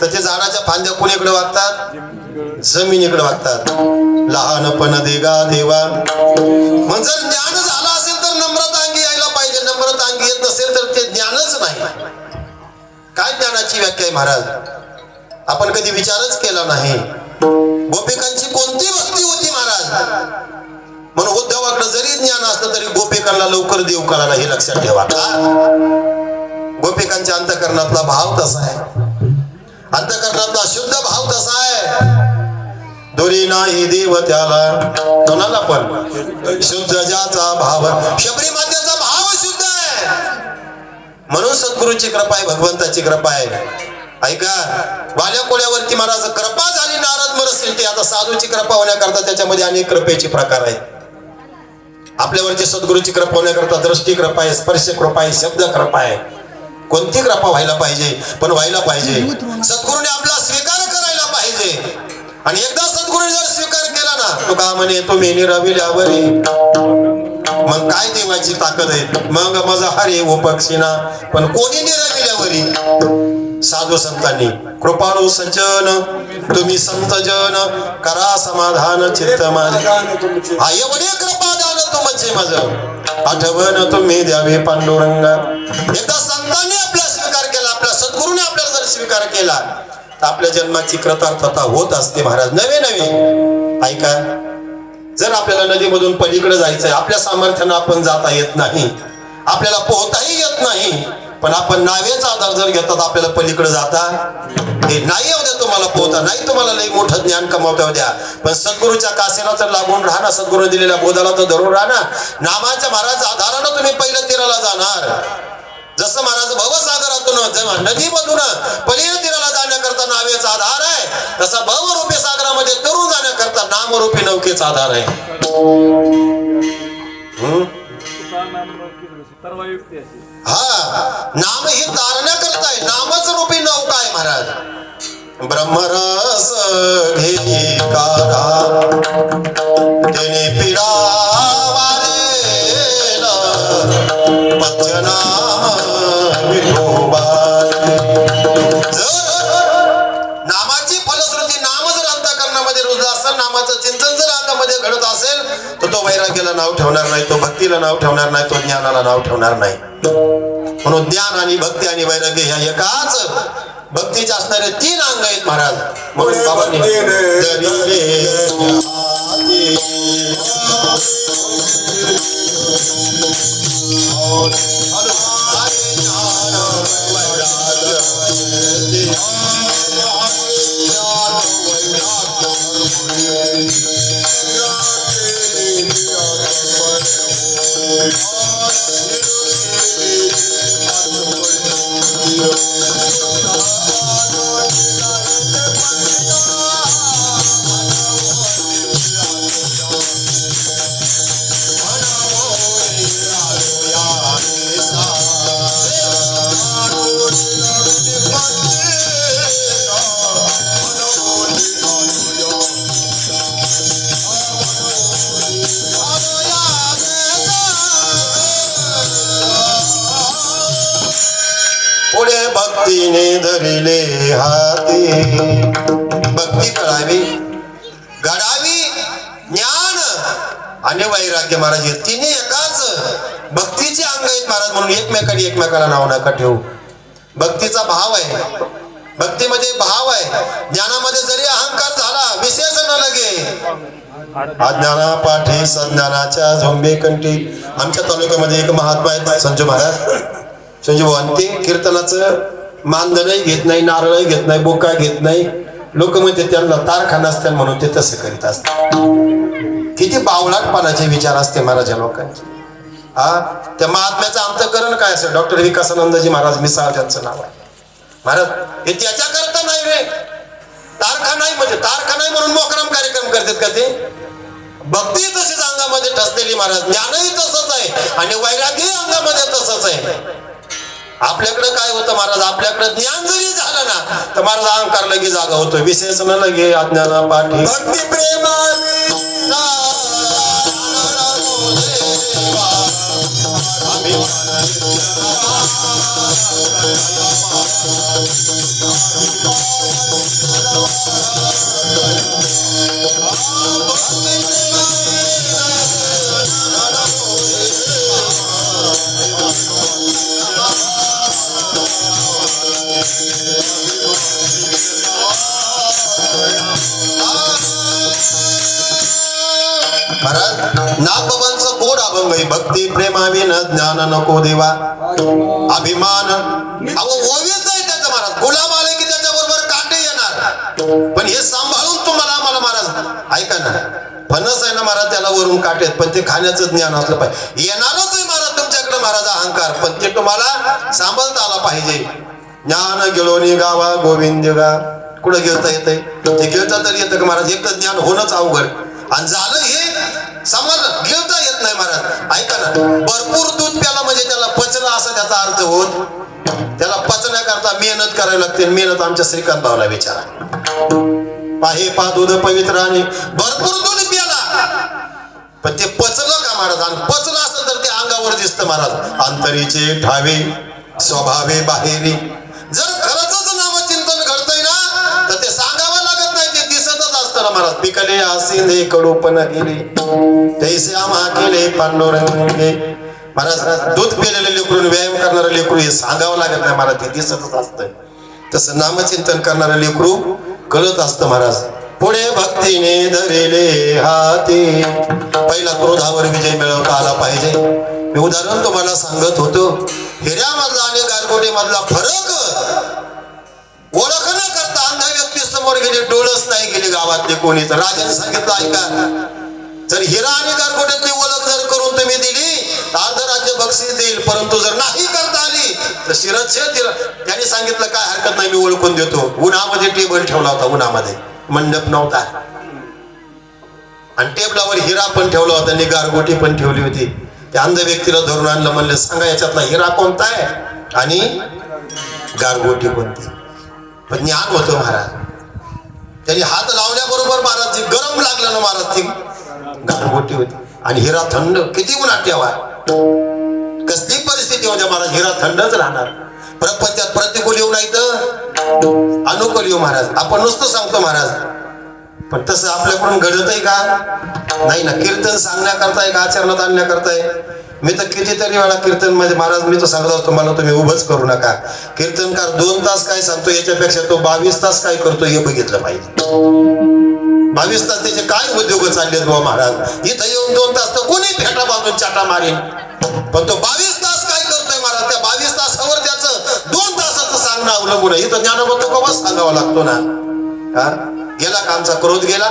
तर ते झाडाच्या फांद्या कोणीकडे वागतात, जमिनीकडे वागतात. लहानपण देगा देवा. मग जर ज्ञान झालं असेल तर नम्रता अंगी यायला पाहिजे. नम्रता अंगी येत नसेल तर ते ज्ञानच नाही. काय ज्ञानाची व्याख्या आहे महाराज, आपण कधी विचारच केला नाही. गोपिकांची कोणती भक्ती होती महाराज, म्हणून उद्धवाकडे जरी ज्ञान असलं तरी गोपिकांना लवकर देव कळाला, हे लक्षात ठेवा. का गोपिकांच्या अंतःकरणातला भाव तसा आहे, अंतःकरणातला शुद्ध भाव तसा आहे. दोरी नाही देव त्याला, कोणाला पण शुद्ध ज्याचा भाव. शबरी मातेचा भाव शुद्ध आहे म्हणून सद्गुरूची कृपा आहे, भगवंताची कृपा आहे. ऐका, वाल्या कोळ्यावरती महाराज कृपा झाली, नारद मरतील ते. आता साधूची कृपा होण्याकरता त्याच्यामध्ये अनेक कृपेचे प्रकार आहेत. आपल्यावरची सद्गुरूची कृपा होण्याकरता दृष्टी कृपा आहे, स्पर्श कृपा आहे, शब्द कृपा आहे. कोणती कृपा व्हायला पाहिजे, पण व्हायला पाहिजे. सद्गुरूने आपला स्वीकार करायला पाहिजे. आणि एकदा सद्गुरूने जर स्वीकार केला ना, तो का म्हणे तुम्ही निरविल्यावरी, मग काय देवाची ताकद आहे. मग माझा हरे ओ पक्षीना, पण कोणी निरविल्यावरी, साधू संतांनी. कृपाळू सज्जन तुम्ही संत जन, करा समाधान चित्त माझे. हा एवढे कृपा दान तुमचे माझं, आठवण तुम्ही द्यावे पांडुरंगा. एकदा संतांनी आपला स्वीकार केला, आपल्या सद्गुरूने आपल्याला जर स्वीकार केला तर आपल्या जन्माची कृतार्थता होत असते महाराज. नवे नवे ऐका, जर आपल्याला नदीमधून पलीकडे जायचंय, आपल्या सामर्थ्यानं आपण जाता येत नाही, आपल्याला पोहताही येत नाही, पण आपण नावेचा आधार जर घेतात आपल्याला पलीकडे जाता हे नाही. येऊ द्या तुम्हाला पोहता, नाही तुम्हाला लई मोठं ज्ञान कमावता द्या, पण सद्गुरूच्या कासेला तर लागून राहा, सद्गुरू दिलेल्या बोधाला तर धरून राहा. नामाच्या महाराज आधारानं तुम्ही पहिल्या तीराला जाणार. जसं महाराज भवसागरातून जेव्हा नदीमधून पलीय तीराला जाण्याकरता नावेचा आधार आहे, तसा भवरूपी सागरामध्ये तरुण जाण्याकरता नामरूपी नौकेचा आधार आहे. हा, नाम ही तारण्याकरता आहे, नामच रूपी नौका आहे महाराज. ब्रह्मरस घेई कारा तेने पिडा वारेला पथ्यनाम विठोबाले. नामाची फलश्रुती नाम जर अंतःकरणामध्ये रुजला असेल, नामाचं चिंतन जर अंगामध्ये घडत असेल, तर तो वैराग्याला नाव ठेवणार नाही, तो भक्तीला नाव ठेवणार नाही, तो ज्ञानाला नाव ठेवणार नाही. म्हणून ज्ञान आणि भक्ती आणि वैराग्य ह्या एकाच भक्तीचे असणारे 3 अंग आहेत महाराज. म्हणून बाबांनी पुढे भक्तीने धरिले हाती. भक्ती कळावी, घडावी, ज्ञान आणि वैराग्य महाराज हे तिन्ही एकाच भक्तीचे अंग आहेत महाराज. म्हणून एकमेकाला नाव नका ठेवू. भक्तीचा भाव आहे, भक्तीमध्ये भाव आहे. ज्ञानामध्ये जरी अहंकार झाला, विशेष न लगे. अज्ञाना पाठी सज्ञानाच्या झोंबे कंठी. आमच्या तालुक्यामध्ये एक महात्मा आहेत संजू महाराज. संजू भाऊ ते कीर्तनाचं मानधनही घेत नाही, नारळही घेत नाही, बोका घेत नाही. लोक म्हणते त्यांना तारखाना असतात म्हणून ते तसं करीत असतात. किती बावळाटपणाचे विचार असते महाराज या लोकांचे. हा, त्या महात्म्याचं अंतःकरण काय असेल? डॉक्टर विकासानंदजी महाराज मिसाळ त्यांचं नाव आहे महाराज. हे त्याच्याकरता नाही रे, तारखा नाही म्हणजे तारखा नाही म्हणून मोकराम कार्यक्रम करतात का ते? भक्ती तशीच अंगामध्ये ठसलेली महाराज, ज्ञानही तसंच आहे आणि वैराग्य अंगामध्ये तसंच आहे. आपल्याकडे काय होतं महाराज, आपल्याकडे ज्ञान जरी झालं ना तर महाराज अहंकार लगे जागा होतो, विशेष न लगे अज्ञाना पाठी. भक्ती प्रेमाने नागबाबांचं गोड अभंग आहे. भक्ती प्रेमाविन ज्ञान नको देवा. अभिमान अहो ओवीच आहे त्याचं महाराज. गुलाम आले की त्याच्या बरोबर काटे येणार, पण हे सांभाळून तुम्हाला आम्हाला महाराज ऐका ना. फणस आहे ना महाराज, त्याला वरून काटेत, पण ते खाण्याचं ज्ञान असलं पाहिजे. येणारच आहे महाराज तुमच्याकडे महाराज अहंकार, पण ते तुम्हाला सांभाळता आला पाहिजे. ज्ञान गिळोनी गावा गोविंद गा. कुठं गिळता येतंय? ते गिळता तरी येतं का महाराज? एक तर ज्ञान होणंच अवघड, आणि झालं हे समज गिळता येत नाही महाराज. ऐका ना, भरपूर दूध प्याला म्हणजे त्याला पचलं असं त्याचा अर्थ होत. त्याला पचण्याकरता मेहनत करावी लागते. मेहनत आमच्या श्रीकांत भावला विचारा. पाहे पा दूध पवित्र आणि भरपूर दूध प्याला, पण ते पचलं का महाराज? आणि पचलं असेल तर ते अंगावर दिसतं महाराज. अंतरीचे ठावे स्वभावे बाहेरी. जर खरंच नामचिंतन घडतंय ना तर ते सांगावं लागत नाही, ते दिसतच असतं ना महाराज. पिकले आसिंदे कडूपण केले तैसे आम्हा केले पांडुरंगे. महाराज दूध पिलेले लेकरून व्यायाम करणारे लेकरू हे सांगावं लागत नाही महाराज, ते दिसतच असतं. तसं नामचिंतन करणारे लेकरू कळत असतं महाराज. पुढे भक्तीने धरेले हाती. पहिला क्रोधावर विजय मिळवता आला पाहिजे. मी उदाहरण तुम्हाला सांगत होतो. हिऱ्यामधला आणि गारगोटी मधला फरक ओळखण्याकरता अंधा व्यक्ती समोर गेले, डोळस नाही गेले गावातले कोणी. तर राजाने सांगितलं ऐका, जर हिरा आणि गारगोट्यातली ओळख जर करून तुम्ही दिली अर्ध राज्य बक्षीस देईल, परंतु जर नाही करता आली तर शिरच्छेद दिला. त्यांनी सांगितलं काय हरकत नाही, मी ओळखून देतो. उन्हामध्ये टेबल ठेवला होता, उन्हामध्ये मंडप नव्हता, आणि टेबलावर हिरा पण ठेवला होता आणि गारगोटी पण ठेवली होती. त्या अंध व्यक्तीला धरून आणलं, म्हणलं सांगा याच्यातला हिरा कोणता आहे आणि गारगोटी कोणती. पण ज्ञान होतं महाराज. त्यांनी हात लावल्याबरोबर महाराज गरम लागलं ना महाराज, ती गारगोटी होती आणि हिरा थंड. किती उन्हात ठेवा, कसली परिस्थिती होत्या महाराज, हिरा थंडच राहणार. प्रपंचात प्रतिकूल येऊ नाही तर अनुकूल येऊ महाराज. आपण नुसतं सांगतो महाराज, पण तसं आपल्याकडून घडत आहे का? नाही ना. कीर्तन सांगण्याकरताय का आचरणात आणण्याकरताय? मी तर कितीतरी वेळा कीर्तन मध्ये महाराज मी तर सांगत असतो, मला तुम्ही उभंच करू नका. कीर्तनकार 2 तास काय सांगतो याच्यापेक्षा तो 22 तास काय करतो हे बघितलं पाहिजे. 22 तास त्याचे काय उद्योग चाललेत बुवा महाराज. इथं येऊन 2 तास तर कोणी फेटा बांधून चाटा मारेन, पण तो 22 तास काय करतोय महाराज. त्या 22 तासावर त्याचं 2 तासाचं सांगणं अवलंबून आहे. इथं ज्ञानवंत कवच सांगावं लागतो ना. हा गेला का आमचा क्रोध गेला?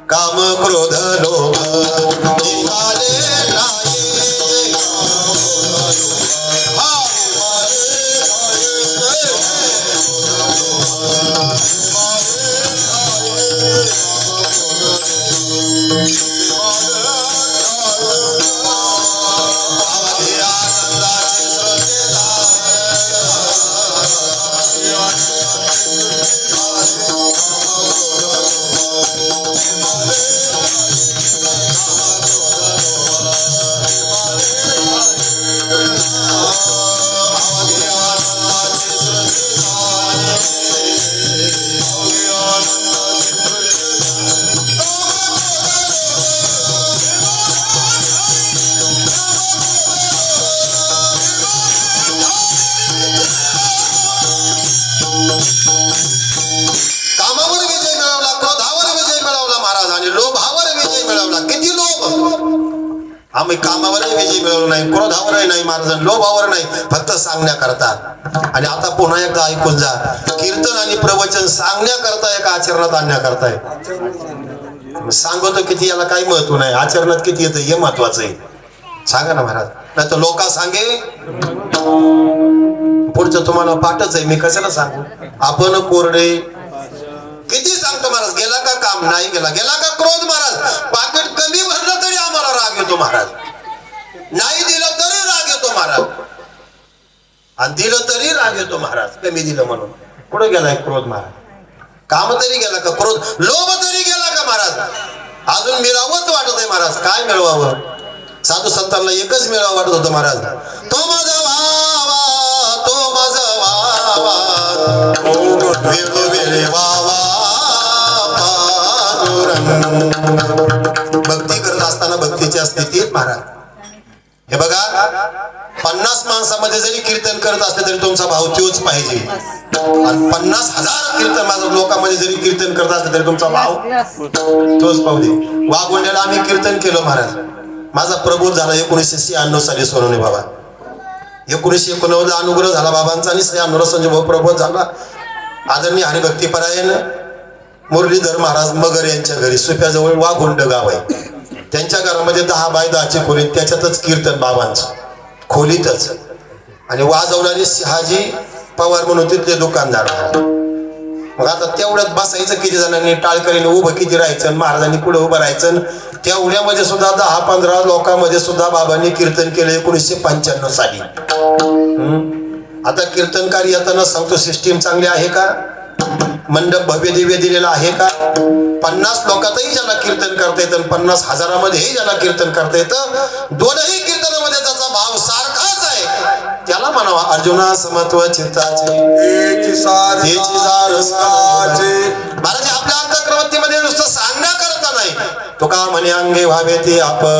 काम क्रोध लोभ निघाले नाही. कामावर विजय मिळवला, क्रोधावर विजय मिळवला महाराज, आणि लोभावर विजय मिळवला. किती लोभ! आम्ही कामावरही विजय मिळवला नाही, क्रोधावरही नाही महाराज, लोभावर नाही, फक्त सांगण्याकरता. आणि आता पुन्हा एकदा ऐकून जा, कीर्तन आणि प्रवचन सांगण्याकरता का आचरणात आणण्याकरताय? सांगतो किती, याला काही महत्व नाही. आचरणात किती येतं हे महत्वाचं आहे. सांगा ना महाराज, नाही तर लोका सांगे पुढचं तुम्हाला पाठच आहे, मी कशाला सांगू. आपण कोरडे किती सांगतो महाराज. गेला का काम, नाही गेला. गेला का क्रोध महाराज. पाकिट कमी भरलं तरी आम्हाला राग येतो महाराज, नाही दिलं तरी राग येतो महाराज, आणि दिलं तरी राग येतो महाराज. कमी दिलं म्हणून. कुठे गेलाय क्रोध महाराज? काम तरी गेला का क्रोध? लोभ तरी गेला का महाराज? अजून मिळावंच वाटत आहे महाराज. काय मिळवावं? साधू संतांना एकच मिळावं वाटत होतं महाराज, तो माझा वावा, तो माझा वावा, वेळोवेळी वावा पांडुरंग. भक्ती करत असताना भक्तीच्या स्थितीत महाराज, हे बघा, 50 माणसामध्ये जरी कीर्तन करत असले तरी तुमचा भाव तोच पाहिजे, आणि 50,000 कीर्तन माझ्या लोकांमध्ये जरी कीर्तन करत असले तरी तुमचा भाव तोच पाहू दे. वाघोंड्याला आम्ही कीर्तन केलं महाराज. माझा प्रबोध झाला 1996 साली सोनवणे बाबा. 1989 अनुग्रह झाला बाबांचा, आणि 96 संजय भाऊ प्रबोध झाला. आदरणीय हरिभक्तीपरायण मुरलीधर महाराज मगर यांच्या घरी सुप्याजवळ वाघोंड गाव आहे. त्यांच्या घरामध्ये 10 बाय 10 खोली, त्याच्यातच कीर्तन बाबांचं खोलीतच. आणि वाजवणारे शहाजी पवार म्हणून तिथले दुकानदार. मग आता तेवढ्यात बसायचं किती जणांनी, टाळकरीने उभं किती राहायचं, महाराजांनी पुढे उभं राहायचं. तेवढ्यामध्ये सुद्धा 10-15 लोकांमध्ये सुद्धा बाबांनी कीर्तन केलं 1995 साली. आता कीर्तनकार येताना सांगतो, सिस्टीम चांगली आहे का? मंडप भव्य दिव्य दिलेला आहे का? 50 लोकातही ज्याला कीर्तन करता येतं, 50,000 ज्याला कीर्तन करता येतं, दोनही कीर्तनामध्ये त्याचा भाव सारखाच आहे, त्याला म्हणावा अर्जुना समत्व चित्ताचे महाराज. आपल्या अंतःप्रवृत्तीमध्ये नुसतं सांगण्याकरता नाही, तो का म्हणे अंगे व्हावे ते आपण,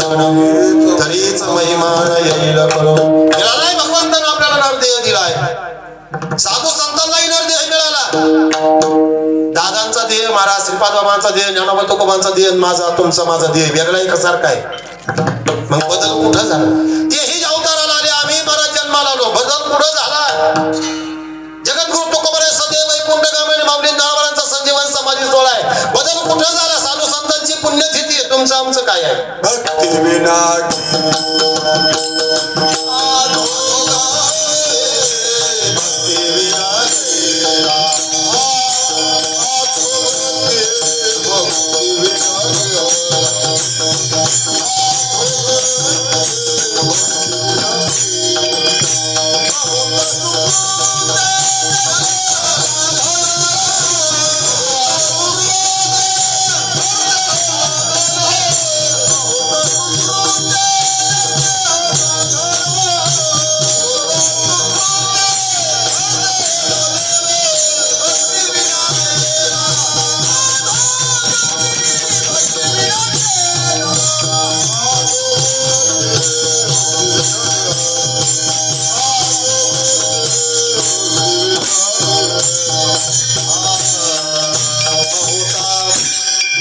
तरीच महिमान येईल करून. दिला नाही भगवंतानं आपल्याला नरदेह दिलाय. साधू संतांनाही नरदेह मिळाला. दादांचा देह महाराज, श्रीपाद बाबांचा देह, ज्ञानोबा तुकोबांचा देह, माझा तुमचा माझा देह वेगळा आहे का सारखा आहे? मग बदल कुठं झाला? तेही अवताराला आले, आम्ही महाराज जन्माला आलो, बदल कुठं झाला? जगद्गुरु तुकोबाराय सदैव वैकुंठ गामिनी माऊली ज्ञानोबांचा संजीवन समाधी सोहळा आहे, बदल कुठं झाला? साधू संतांची पुण्यतिथी तुमचं आमचं काय आहे?
भक्ती विना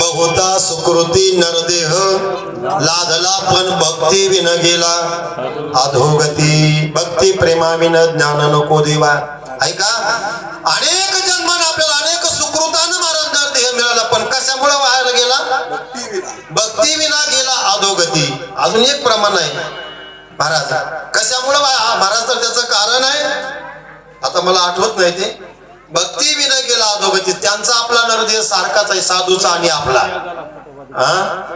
बहुता सुकृती नरदेह लादला पण भक्ती विन गेला अधोगती. भक्ती प्रेमा विन ज्ञान नको देवा. ऐका, अनेक जन्मान आपल्याला अनेक सुकृतानं महाराज नरदेह मिळाला, पण कशामुळे व्हायला गेला?
भक्ती विना
भक्ती विना गेला अधोगती. अजून एक प्रमाण आहे महाराज, कशामुळे महाराज, तर त्याचं कारण आहे, आता मला आठवत नाही ते. भक्ती विना गेला अधोगती. त्यांचा आपला नरदेह सारखाच आहे, साधूचा आणि आपला.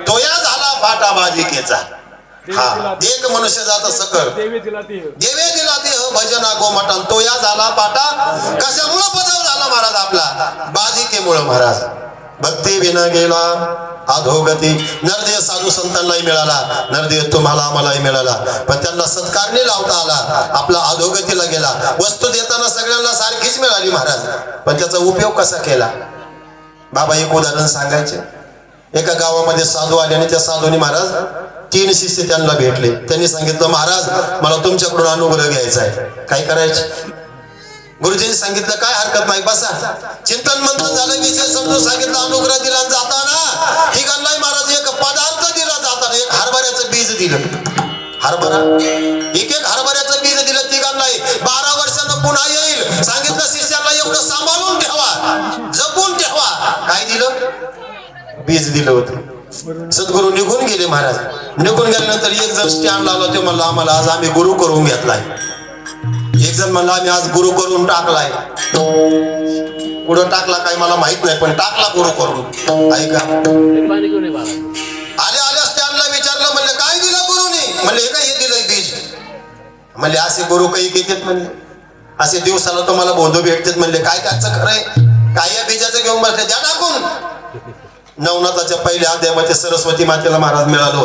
तोया झाला फाटा बाजिकेचा. हा, एक मनुष्य जात सकर देवे दिला देह भजना गोमटन. तोया झाला फाटा. कशामुळे बदल झाला महाराज आपला? बाजिकेमुळे महाराज. भक्ती विना गेला अधोगती. नरदेह साधू संतांनाही मिळाला, नरदेह तुम्हाला आम्हालाही मिळाला, पण त्यांना सत्कार नाही लावता आला, आपला अधोगतीला गेला. वस्तू देताना सगळ्यांना सारखीच मिळाली महाराज, पण त्याचा उपयोग कसा केला? बाबा एक उदाहरण सांगायचे. एका गावामध्ये साधू आले आणि त्या साधूने महाराज 3 शिष्य त्यांना भेटले. त्यांनी सांगितलं, महाराज मला तुमच्याकडून अनुग्रह घ्यायचा आहे. काय करायचे? गुरुजींनी सांगितलं, काय हरकत नाही, बसा. चिंतन मंथन झालं, विषय समजून सांगितलं, अनुग्रह दिला. जाताना ठिकाणलाही महाराज एक पदार्थ दिला. जाताना एक हरभऱ्याचं बीज दिलं. हरभरा, एक हरभऱ्याचं बीज दिलं तिघांनाही. 12 वर्षांना पुन्हा येईल. सांगितलं शिष्याला एवढं सांभाळून ठेवा, जपून ठेवा. काय दिलं? बीज दिलं होतं. सद्गुरू निघून गेले महाराज. निघून गेल्यानंतर एक जण स्टँड लावला. तो म्हणला, आम्हाला आज आम्ही गुरु करून घेतलाय. एक जण म्हणला, आम्ही आज गुरु करून टाकलाय. कुठं टाकला काय मला माहित नाही, पण टाकला गुरु करून. ऐका, आले आल्या स्टँडला विचारलं, म्हणले काय दिलं गुरुनी? म्हणले हे काय, हे दिलंय बीज. म्हणले असे गुरु काही घेतात? म्हणले असे दिवसाला तुम्हाला बोधू भेटतात. म्हणले काय त्याचं खरंय? काय या बीजाचं घेऊन बसले? द्या टाकून. नवनाथाच्या पहिल्या अध्यायामध्ये सरस्वती मातेला महाराज मिळालं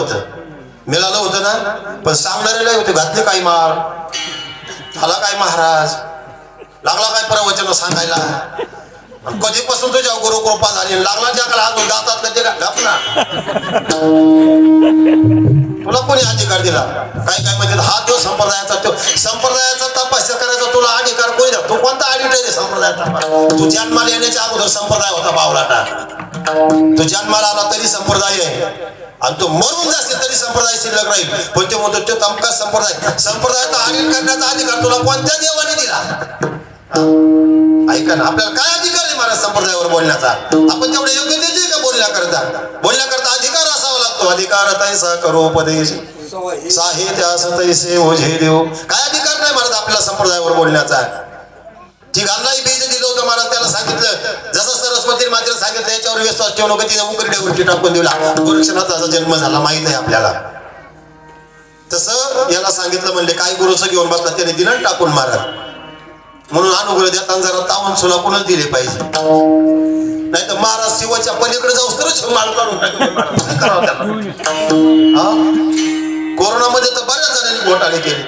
होतं ना, पण सांगणारे होते. घातले काय मार, झाला काय महाराज, लागला काय प्रवचन सांगायला? कधीपासून तुझ्या गुरु कृपा झाली, लागला ज्याकडे हात दातात कधी घापना. तुला कोणी अधिकार दिला? काय काय म्हणजे हा तो संप्रदायाचा तपस्या करायचा तुला अधिकार कोणी द्या? तू कोणता ऑडिटर आहे संप्रदायाचा? तू जन्माला येण्याच्या अगोदर संप्रदाय होता बावलाटा. तू जन्माला आला तरी संप्रदाय आहे, आणि तू मरून जाशील तरी संप्रदाय शिल्लक राहील. पण ते म्हणतो तो तमका संप्रदायाचा ऑडिट करण्याचा अधिकार तुला कोणत्या देवाने दिला? ऐका ना, आपल्याला काय अधिकार आहे महाराज संप्रदायावर बोलण्याचा? आपण तेवढे योग्य देते का बोलण्याकरता अधिकार असावा लागतो. अधिकार तैसा करो उपदेश साहित्यास तैसे ओझे देव. काय अधिकार नाही महाराज आपल्याला संप्रदायावर बोलण्याचा. तिघांनाही बीज दिलं होतं महाराज. त्याला सांगितलं, जसं सरस्वती मातेला सांगितलं याच्यावर विश्वास ठेवू नका, तिने उकरड्यावरती टाकून दिला. गोरक्षनाथाचा जन्म झाला माहित आहे आपल्याला. तसं याला सांगितलं, म्हणले काय गुरुचं घेऊन बसला? त्याने दिलं टाकून महाराज. म्हणून अनुग्रह देताना जरा तावून सुलाकूनच दिले पाहिजे, नाही तर महाराज शिवाच्या पलीकडे जाऊस तरच माल काढून कोरोनामध्ये तर बऱ्याच जणांनी घोटाळे केले.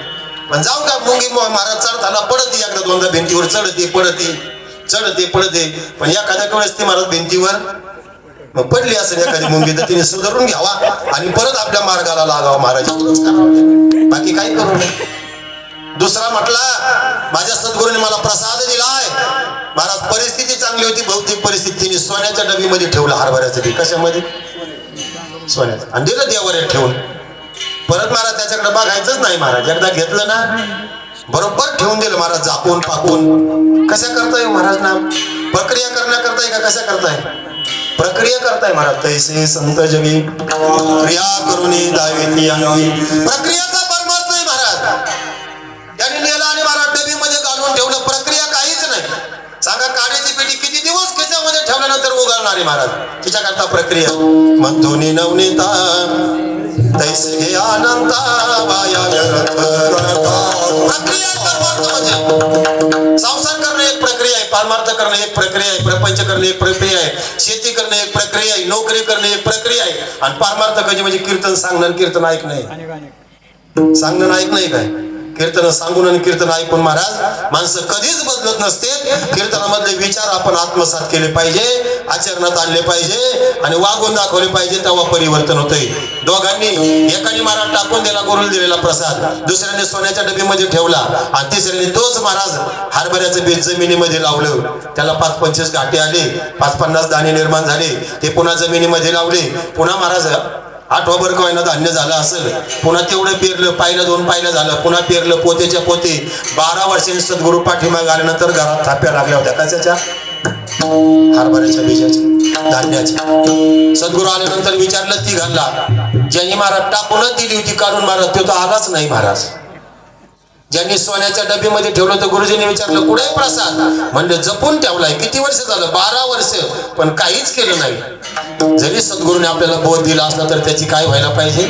पण जाऊ का, मुंगी महाराज चढताना पडते, एकदा दोनदा भिंतीवर चढते पडते. पण एखाद्या वेळेस ती महाराज भिंतीवर पडली असेल एखादी मुंगी, तर तिने सुधारून घ्यावा आणि परत आपल्या मार्गाला लागावा महाराज. बाकी काही करू नये. दुसरा म्हटला, माझ्या सद्गुरूने मला प्रसाद दिलाय महाराज. परिस्थिती चांगली होती, भौतिक परिस्थितीने सोन्याच्या डबीमध्ये ठेवलं हरभऱ्याचं बी. कशामध्ये? सोन्याचं. आणि दिलं देवाऱ्यात ठेवून. परत महाराज त्याच्याकडे बघायचंच नाही महाराज. एकदा घेतलं ना बरोबर ठेवून दिलं महाराज, झाकून पाकून. कशा करताय महाराज? नाम प्रक्रिया करण्याकरताय का कशा करताय? प्रक्रिया करताय महाराज. तैसे संत जगी क्रिया करुणी दावेती अंगी. प्रक्रियाचा परमार्थ नाही महाराज. त्यांनी नेला आणि महाराज डबी मध्ये घालून ठेवलं. प्रक्रिया काहीच नाही. सांगा काड्याची पेटी किती दिवस खिशामध्ये ठेवल्यानंतर उघडणार आहे महाराज. तिच्याकरता प्रक्रिया. मंथुनी नवनीता तैसे घे आनंदा वाया प्रक्रिया परमार्थ म्हणजे संसार करणं एक प्रक्रिया आहे, परमार्थ करणं एक प्रक्रिया आहे, प्रपंच करणं एक प्रक्रिया आहे, शेती करणं एक प्रक्रिया आहे, नोकरी करणं एक प्रक्रिया आहे. आणि परमार्थ म्हणजे कीर्तन सांगणं कीर्तन ऐक नाही सांगणं ऐक नाही काय. कीर्तन सांगून आणि कीर्तन ऐकून महाराज माणसं कधीच बदलत नसते. कीर्तनामधले विचार आपण आत्मसात केले पाहिजे, आचरणात आणले पाहिजे आणि वागून दाखवले पाहिजे. तेव्हा परिवर्तन होतंय. दोघांनी एकाने महाराज टाकून दिला गुरुला दिलेला प्रसाद, दुसऱ्याने सोन्याच्या डबीमध्ये ठेवला आणि तिसऱ्याने तोच महाराज हरभऱ्याचं बीज जमिनीमध्ये लावलं. त्याला 5-25 गाठी आले, 5-50 दाणे निर्माण झाले. ते पुन्हा जमिनीमध्ये लावले. पुन्हा महाराज 8 वर का धान्य झालं असेल. पुन्हा तेवढं पेरलं, पाहिलं 2 पाहिलं झालं. पुन्हा पेरलं पोतेच्या पोते. 12 वर्षांनी सद्गुरू पाठीमागे आल्यानंतर घरात थाप्या लागल्या होत्या. कशाच्या? हरभऱ्याच्या बीजाच्या, धान्याच्या. सद्गुरू आल्यानंतर विचारलं ती घालला. ज्यांनी महाराज टाकूनच दिली होती काढून महाराज तो तर आलाच नाही महाराज. ज्यांनी सोन्याच्या डबीमध्ये ठेवलं तर गुरुजींनी विचारलं कुठे प्रसाद? म्हणजे जपून ठेवलाय. किती वर्ष झालं? 12 वर्ष. पण काहीच केलं नाही. जरी सद्गुरूने आपल्याला बोध दिला असला तर त्याची काय व्हायला पाहिजे?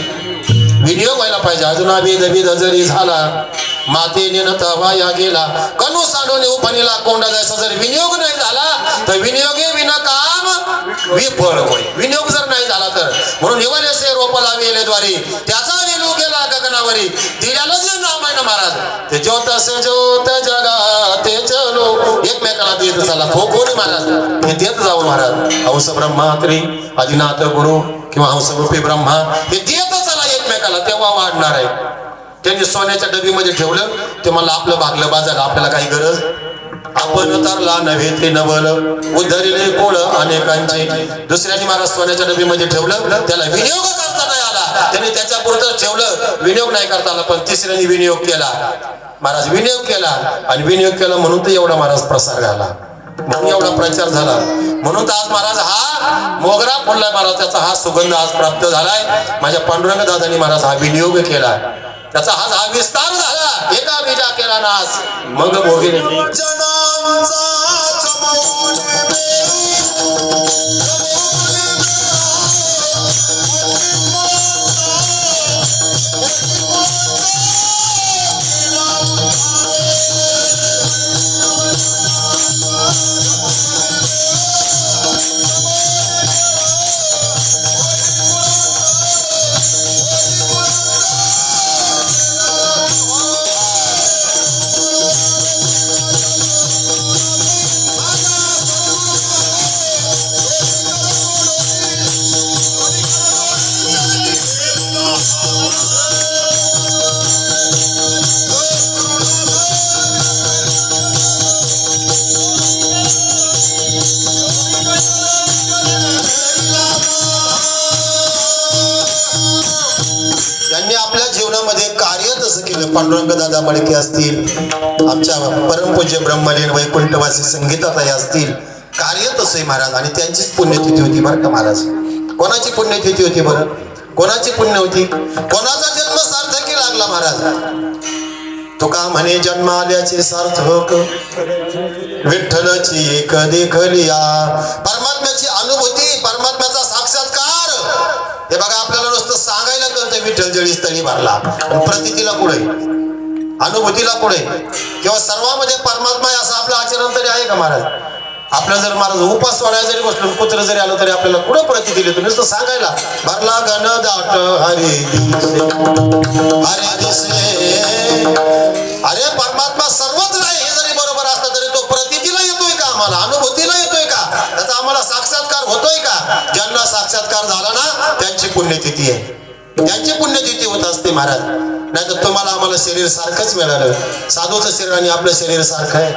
विनियोग व्हायला पाहिजे. अजून अभेद जरी झाला मातेने न वाया गेला कनु सांडोने उपनीला कोंडा जायचा. जर विनियोग नाही झाला तर विनियोगे विनाकाम विफळ होय. विनियोग जर नाही झाला तर म्हणून निवलेसे रोप लाविले द्वारे त्याचा विलू गेला गगनावरी. दिल्याला जे नाम आहे ना महाराज ते ज्योतस ज्योत जगा ते चलो एकमेकाला देत चला. कोणी महाराज हे देत जाऊ महाराज. हंस ब्रह्मात्री आदिनाथ गुरु किंवा हंसरूपी ब्रह्मा हे देत चला एकमेकाला. तेव्हा वाढणार आहे. त्यांनी सोन्याच्या डबीमध्ये ठेवलं. ते मला आपलं भागलं बाजारला. आपल्याला काही गरज आपण तरला नव्हे ते नवल उद्धरिले कोळ अनेकांची. दुसऱ्याने महाराज सोन्याच्या डबीमध्ये ठेवलं. त्याला विनियोग करता नाही आला. त्यांनी त्याच्या पुरतं ठेवलं. विनियोग नाही करता आला. पण तिसऱ्याने विनियोग केला महाराज. विनियोग केला आणि विनियोग केला म्हणून तर एवढा महाराज प्रसार झाला, म्हणून एवढा प्रचार झाला. म्हणून तर आज महाराज हा मोगरा फुललाय महाराज. त्याचा हा सुगंध आज प्राप्त झालाय. माझ्या पांडुरंग दादांनी महाराज हा विनियोग केला. त्याचा हा विस्तार झाला. एका बीजा केला नास मग भोगिले पांडुरंग दादा मडके असतील, आमच्या परमपूज्य ब्रह्मलीन वैकुंठवासी संगीताताई असतील. कार्य तसंही महाराज. आणि त्यांचीच पुण्यतिथी होती बरं का महाराज. कोणाची पुण्यतिथी होती बरं? कोणाची पुण्य होती? कोणाचा जन्म सार्थकी लागला महाराज? तुका म्हणे जन्म आल्याचे सार्थक विठ्ठलची एक देखलिया. परमात्म्याची अनुभूती, परमात्म्याचा साक्षात्कार हे बघा आपल्याला नुसतं सांगायला कळतं. विठ्ठल जळी स्थळी भरला. प्रतितीला पुढे, अनुभूतीला पुढे किंवा सर्वांमध्ये परमात्मा आहे असं आपलं आचरण तरी आहे का महाराज? आपलं जर महाराज उपास सोडायला जरी बसलो, कुत्र जरी आलं तरी आपल्याला कुठं प्रती दिली? तुम्ही नुसतं सांगायला भरला गण दाट हरे दिसे. अरे परमात्मा सर्वच नाही हे जरी बरोबर असलं तरी तो प्रतितीला येतोय का? आम्हाला अनुभूतीला येतोय का? त्याचा आम्हाला साक्षात्कार होतोय का? ज्यांना साक्षात्कार झाला ना त्यांची पुण्यतिथी आहे. त्यांची पुण्यतिथी होत असते महाराज. नाही तर तुम्हाला आम्हाला शरीर सारखंच मिळालं. साधूचं शरीर आणि आपलं शरीर सारखं आहे.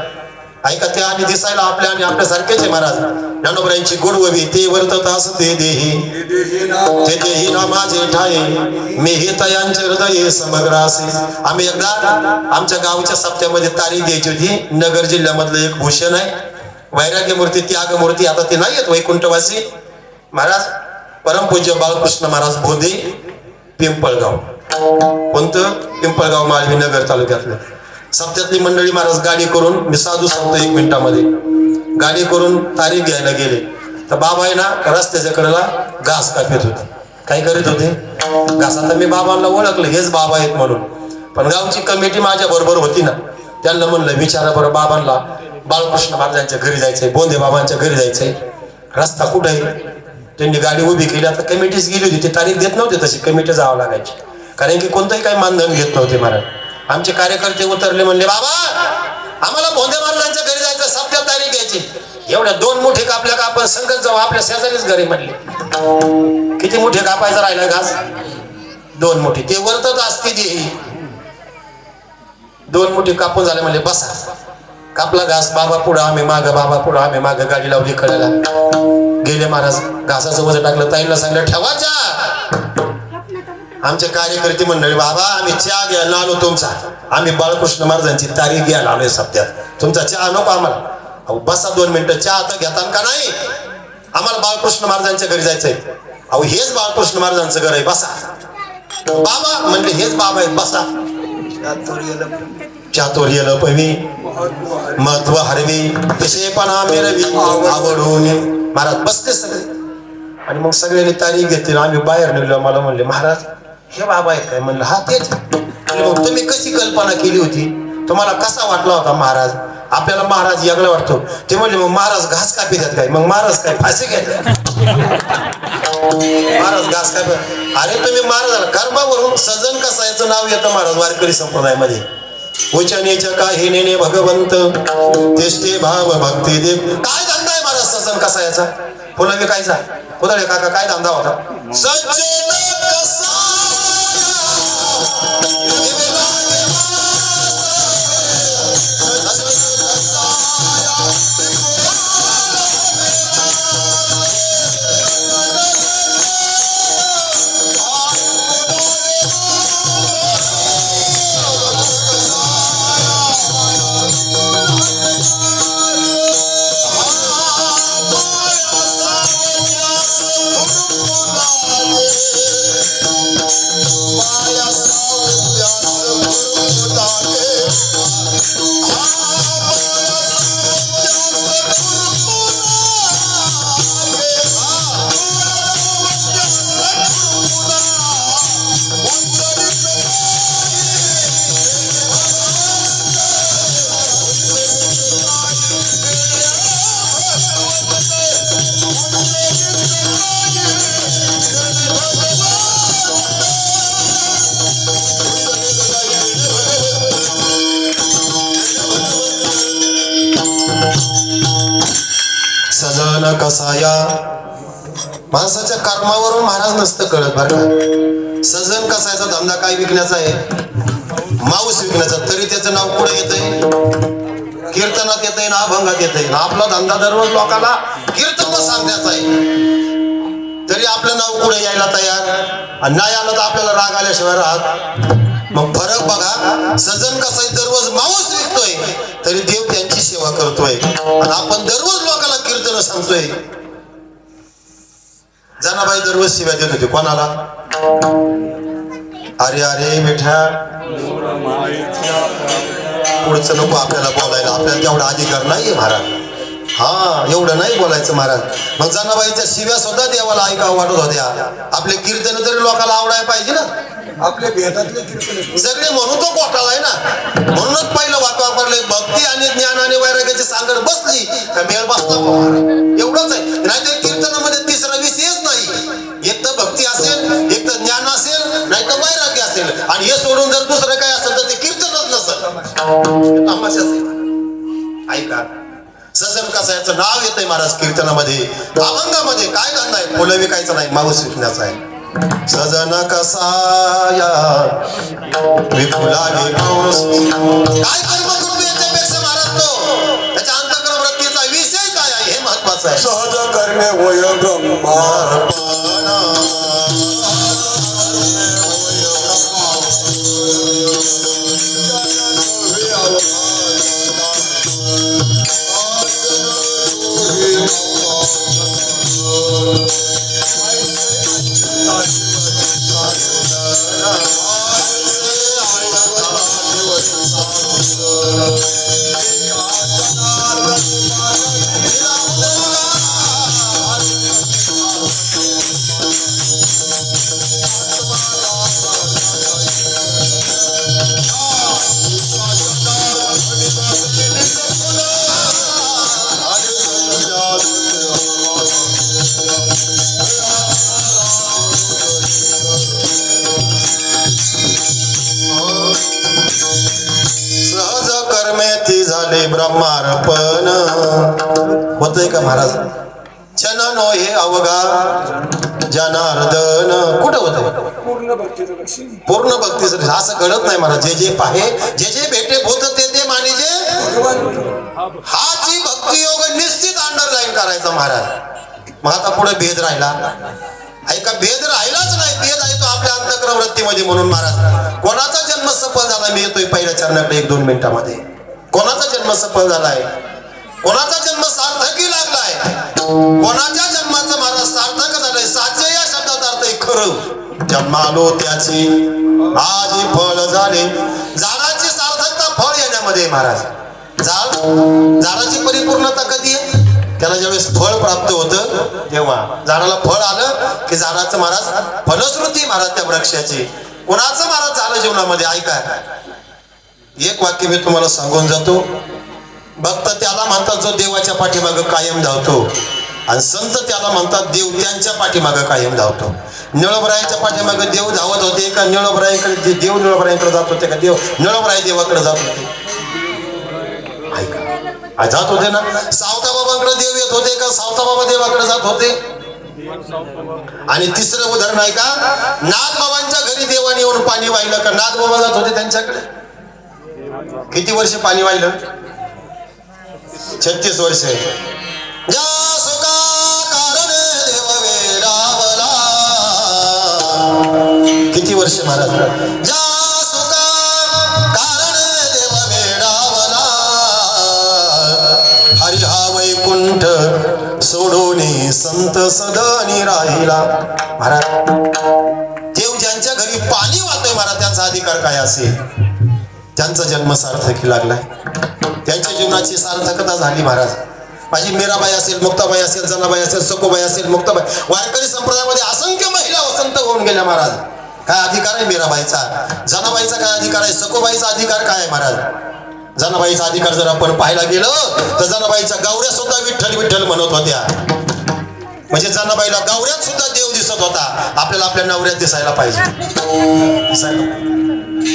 ऐका ते आणि दिसायला आपल्या आणि आपल्या सारखेच आहे महाराज. ज्ञानोबरायांची गुणववी ते वर्तत असते देही ते देही ना माझे ठाये मी हे तयांचे हृदय समग्र असे. आम्ही एकदा आमच्या गावच्या सप्त्यामध्ये तारीख द्यायची होती. नगर जिल्ह्यामधलं एक भूषण आहे, वैराग्य मूर्ती, त्याग मूर्ती. आता ते नाही आहेत वैकुंठवासी. महाराज परमपूज्य बाळकृष्ण महाराज बोधे पिंपळगाव, कोणतं पिंपळगाव माळवी नगर तालुक्यातलं. सप्त्यातली मंडळी महाराज गाडी करून, मी साधू सांगतो 1 मिनिटामध्ये, गाडी करून तारीख घ्यायला गेले तर बाबा आहे ना रस्त्याच्या कडेला घास कापत होते. काय करीत होते? घास. आता मी बाबांना ओळखलं हेच बाबा आहेत म्हणून, पण गावची कमिटी माझ्या बरोबर होती ना, त्यांना म्हणलं विचारा बरं बाबांना बाळकृष्ण महाराजांच्या घरी जायचंय, बोंधे बाबांच्या घरी जायचंय, रस्ता कुठे आहे? त्यांनी गाडी उभी केली. आता कमिटीच गेली होती, ती तारीख देत नव्हते, तशी कमिटी जावं लागायची, कारण की कोणतंही काही मानधन घेत नव्हते महाराज. आमचे कार्यकर्ते उतरले, म्हणले बाबा आम्हाला बोंधे महाराजांच्या घरी जायचं, सप्त्यात तारीख घ्यायची. एवढ्या 2 मुठे कापल्या का आपण संगत जाऊ, आपल्या शेजारीच घरी म्हणले. किती मुठे कापायचा राहिला घास? 2 मुठे. ते वरतच असते ती 2 मुठे कापून झाले, म्हणले बसा. कापला घास, बाबा पुढं आम्ही माग, बाबा पुढं आम्ही माग, गाडी लावली कडेला. गेले महाराज, घासाचं वजन टाकलं, ताईंना सांगितलं ठेवा चहा. आमचे कार्यकर्ते मंडळी, बाबा आम्ही चहा घ्यायला आलो तुमचा, आम्ही बाळकृष्ण महाराजांची तारीख घ्यायला आलोय सप्त्यात, तुमचा चहा नको आम्हाला. अहो बसा 2 मिनिटं, चहा आता घेतान का नाही? आम्हाला बाळकृष्ण महाराजांच्या घरी जायचंय. अहो हेच बाळकृष्ण महाराजांचं घर आहे, बसा. बाबा म्हणले हेच बाबा आहेत, बसा. चातुर्य पवी महत्व हरवी, विषयपणा मेरवी आवडून. महाराज बसले सगळे, आणि मग सगळ्यांनी तारीख घेतली. आम्ही बाहेर निघलो. मला म्हणले महाराज हे बाबा आहेत काय? म्हणलं हा तेच. मग तुम्ही कशी कल्पना केली होती, तुम्हाला कसा वाटला होता महाराज? आपल्याला महाराज वेगळं वाटतो. ते म्हणले मग महाराज घास कापी देत काय? मग महाराज काय फाशी घ्यायला? महाराज घास कापी? अरे तुम्ही महाराजाला कर्मावरून सजन कसायचं नाव येतं महाराज वारकरी संप्रदायामध्ये. वचनेच्या काही नेने भगवंत तेष्टे भाव भक्ती देव. काय धंदा आहे महाराज सजन कसायचा? फुलं विकायचा? कुदळे काका काय धंदा होता? सज्जन कसा सजन कसाया. माणसाच्या कर्मावरून महाराज नसतं कळत बरं का. सजन कसायचा धंदा काय विकण्याचा आहे? मांस विकण्याचा. तरी त्याचं नाव पुढे येतंय, कीर्तनात येतंय ना अभंगात येतंय ना. आपला धंदा दररोज लोकांना कीर्तन सांगण्याचा आहे, तरी आपलं नाव पुढे यायला तयार. आणि नाही आलं तर आपल्याला राग आल्याशिवाय राहत. मग फरक बघा. सजन कसाई दररोज मांस विकतोय, तरी देव त्यांची सेवा करतोय, आणि आपण दररोज लोकांना कीर्तन सांगतोय. जनाबाई दररोज शिव्या देत होते कोणाला? अरे अरे बेटा, पुढचं नको आपल्याला बोलायला, आपल्याला तेवढा अधिकार नाहीये महाराज. हा एवढं नाही बोलायचं महाराज. मग जनाबाईच्या शिव्या सुद्धा देवाला ऐकावं वाटत होत्या. आपले कीर्तन तरी लोकांना आवडायला पाहिजे ना.
आपल्या भेटातले कीर्तन
सगळे म्हणून तो घोटाळा आहे ना. म्हणूनच पहिलं वापरले भक्ती आणि ज्ञान आणि वैराग्याची सांगड बसली का मेळ बसता. एवढंच आहे. नाहीतर कीर्तनामध्ये तिसरा विषयच नाही. एक तर भक्ती असेल, एक तर ज्ञान असेल, नाही तर वैराग्य असेल, आणि हे सोडून जर दुसरं काय असेल तर ते कीर्तनच नसेल. ऐका, सजन कसायचं नाव येतंय महाराज कीर्तनामध्ये. अभंगामध्ये काय धंदा आहे? फुलं विकायचं नाही, मांस विकण्याचा आहे. सजन कसाया विपुलाने मांस. काय कर्म करतो याच्यापेक्षा महाराज तो त्याच्या अंतःकरण वृत्तीचा विषय काय आहे हे महत्वाचं आहे.
सहज करणे होय ब्रह्मार्पण.
झाले ब्रह्मार्पण. होतंय का महाराज? चननो हे अवघा जनार्दन. कुठं होतंय?
पूर्ण भक्तीचं लक्षण.
पूर्ण भक्तीचं असं कळत नाही महाराज. जे जे पाहे जे जे भेटे भूत ते ते मानिजे
भगवान
हाची भक्ती योग निश्चित अंडरलाईन करायचा महाराज. मग आता पुढे भेद राहिला? ऐका, भेद राहिलाच नाही. भेद आहे तो आपल्या अंतःकरण वृत्तीमध्ये. म्हणून महाराज, कोणाचा जन्म सफल झाला? मी येतोय पहिल्या चरणाकडे 1-2 मिनिटामध्ये. कोणाचा जन्म सफल झालाय? कोणाचा जन्म सार्थकी लागलाय? कोणाच्या जन्माचं महाराज सार्थक झालंय? साचे या शब्दाचा अर्थ आहे खरं. जन्मालो त्याची आजी फळ झाले. झाडाची सार्थकता फळ येण्यामध्ये महाराज. झाडाची परिपूर्णता कधी आहे? त्याला ज्यावेळेस फळ प्राप्त होतं तेव्हा. झाडाला फळ आलं की झाडाचं महाराज फलश्रुती महाराज त्या वृक्षाची. कोणाचं महाराज झालं जीवनामध्ये? ऐका, एक वाक्य मी तुम्हाला सांगून जातो. भक्त त्याला म्हणतात जो देवाच्या पाठीमागे कायम धावतो, आणि संत त्याला म्हणतात देव त्यांच्या पाठीमागे कायम धावतो. निळोबरायाच्या पाठीमागे देव धावत होते का निळोबरायाकडे देव निळोबरायाकडे जात होते का देव निळोबराय देवाकडे जात होते? ऐका, जात होते ना. सावता बाबांकडे देव येत होते का सावता बाबा देवाकडे जात होते? आणि तिसरं उदाहरण आहे का, नाथबाबांच्या घरी देवाने येऊन पाणी वाहिलं का नाथबाबा जात होते त्यांच्याकडे? किती वर्ष पाणी वाहिलं? 36 वर्ष. ज्या सुखा कारण देव वेडावला. किती वर्ष महाराज? ज्या सुखा कारण देव वेडावला. हरी हा वैकुंठ सोडून संत सदनी राहिला. महाराज, देव ज्यांच्या घरी पाणी वाहतोय महाराज, त्यांचा अधिकार काय असेल? त्यांचा जन्म सार्थकी लागलाय. त्यांच्या जीवनाची सार्थकता झाली महाराज. माझी मीराबाई असेल, मुक्ताबाई असेल, जनाबाई असेल, सकोबाई असेल, मुक्ताबाई, वारकरी संप्रदायामध्ये असंख्य महिला वसंत होऊन गेल्या महाराज. काय अधिकार आहे मीराबाईचा? जनाबाईचा काय अधिकार आहे? सकोबाईचा अधिकार काय आहे महाराज? जनाबाईचा अधिकार जर आपण पाहायला गेलो तर जनाबाईच्या गौऱ्या सुद्धा विठ्ठल विठ्ठल म्हणत होत्या. म्हणजे जनाबाईला गौऱ्यात सुद्धा देव दिसत होता. आपल्याला आपल्या नवऱ्यात दिसायला पाहिजे.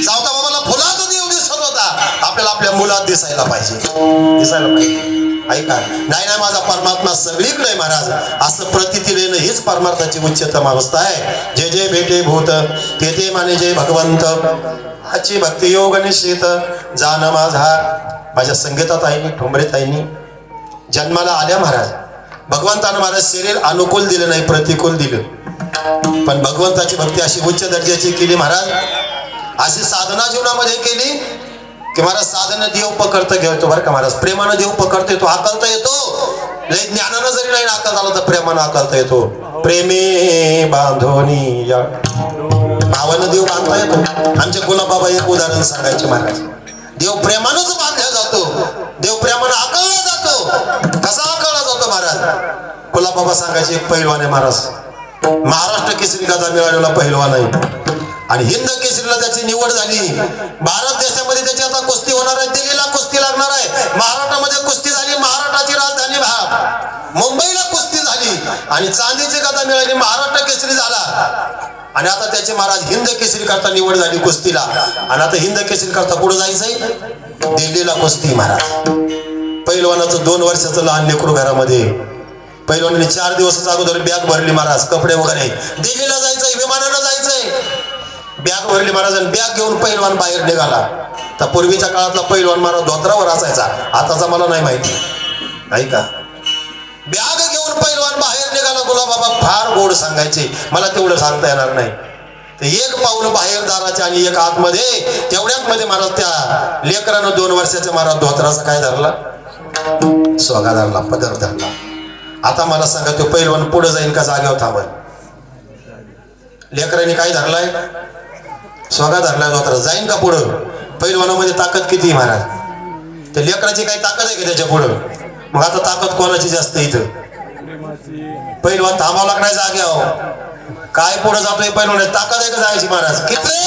सावता बाबाला फुलात देव दिसत होता. आपल्याला आपल्या मुलात दिसायला पाहिजे. ऐका, नाही नाही माझा परमात्मा सगळीकडे महाराज असं प्रतीती येणं हीच परमार्थाची उच्चतम अवस्था आहे. जे जे भेटे भूत ते ते माने जे भगवंत. हाची भक्ती योग निश्चित जाण माझा. माझ्या संगीतात आईनी ठोंबरेत आईनी जन्माला आल्या महाराज. भगवंतानं महाराज शरीर अनुकूल दिलं नाही, प्रतिकूल दिलं. पण भगवंताची भक्ती अशी उच्च दर्जाची केली महाराज. अशी साधना जीवनामध्ये केली की महाराज साधना देव पकडता घेतो बरं का महाराज. प्रेमानं देव पकडता येतो, हाकलता येतो. लय ज्ञानानं जरी नाही हाकलता आला तर प्रेमानं हाकलता येतो. प्रेमे बांधोनी या भावानं देव बांधता येतो. आमचे गुलाबाबा एक उदाहरण सांगायचे महाराज. देव प्रेमानंच बांधला जातो. देव प्रेमानं हाकलला जातो. कसा हाकलला जातो महाराज? गुलाबाबा सांगायचे एक पैलवान आहे महाराज. महाराष्ट्र केसरी गदा मिळालेला पैलवान आहे. आणि हिंद केसरीला त्याची निवड झाली. भारत देशामध्ये त्याची आता कुस्ती होणार आहे. दिल्लीला कुस्ती लागणार आहे. महाराष्ट्रामध्ये कुस्ती झाली. महाराष्ट्राची राजधानी मुंबईला कुस्ती झाली आणि चांदीची गदा मिळाली. महाराष्ट्र केसरी झाला. आणि आता त्याचे महाराज हिंद केसरी करता निवड झाली कुस्तीला. आणि आता हिंद केसरी करता पुढे जायचंय दिल्लीला कुस्ती महाराज. पैलवानाचं 2 वर्षाचं लहान लेकरू घरामध्ये. पैलवानाने 4 दिवसाच्या अगोदर बॅग भरली महाराज, कपडे वगैरे. दिल्लीला जायचंय, विमानानं जायचंय. बॅग भरली महाराज आणि बॅग घेऊन पैलवान बाहेर निघाला. तर पूर्वीच्या काळातला पैलवान महाराज धोत्रावर असायचा. आताचा मला नाही माहिती. ऐका, बॅग घेऊन पैलवान बाहेर निघाला. गुलाबाबा फार गोड सांगायचे, मला तेवढं सांगता येणार नाही. ते एक पाऊल बाहेर दाराचे आणि एक आतमध्ये. तेवढ्यात मध्ये महाराज त्या लेकरानं 2 वर्षाच्या महाराज धोत्राचा काय धरला? सोगा धरला, पदर धरला. आता मला सांगा तो पैलवान पुढे जाईल का जागेवर थांबल? लेकरांनी काय धरलाय? सोगा धरलाय धोत्रा. जाईन का पुढं? पैलवानामध्ये ताकद किती महाराज? त्या लेकराची काही ताकद आहे का त्याच्या पुढं? मग आता ताकद कोणाची जास्त इथं? पैलवान थांबावं लागणार जाग्यावर. काय पुढे जातोय पैलवान? ताकद आहे का जायची महाराज? किती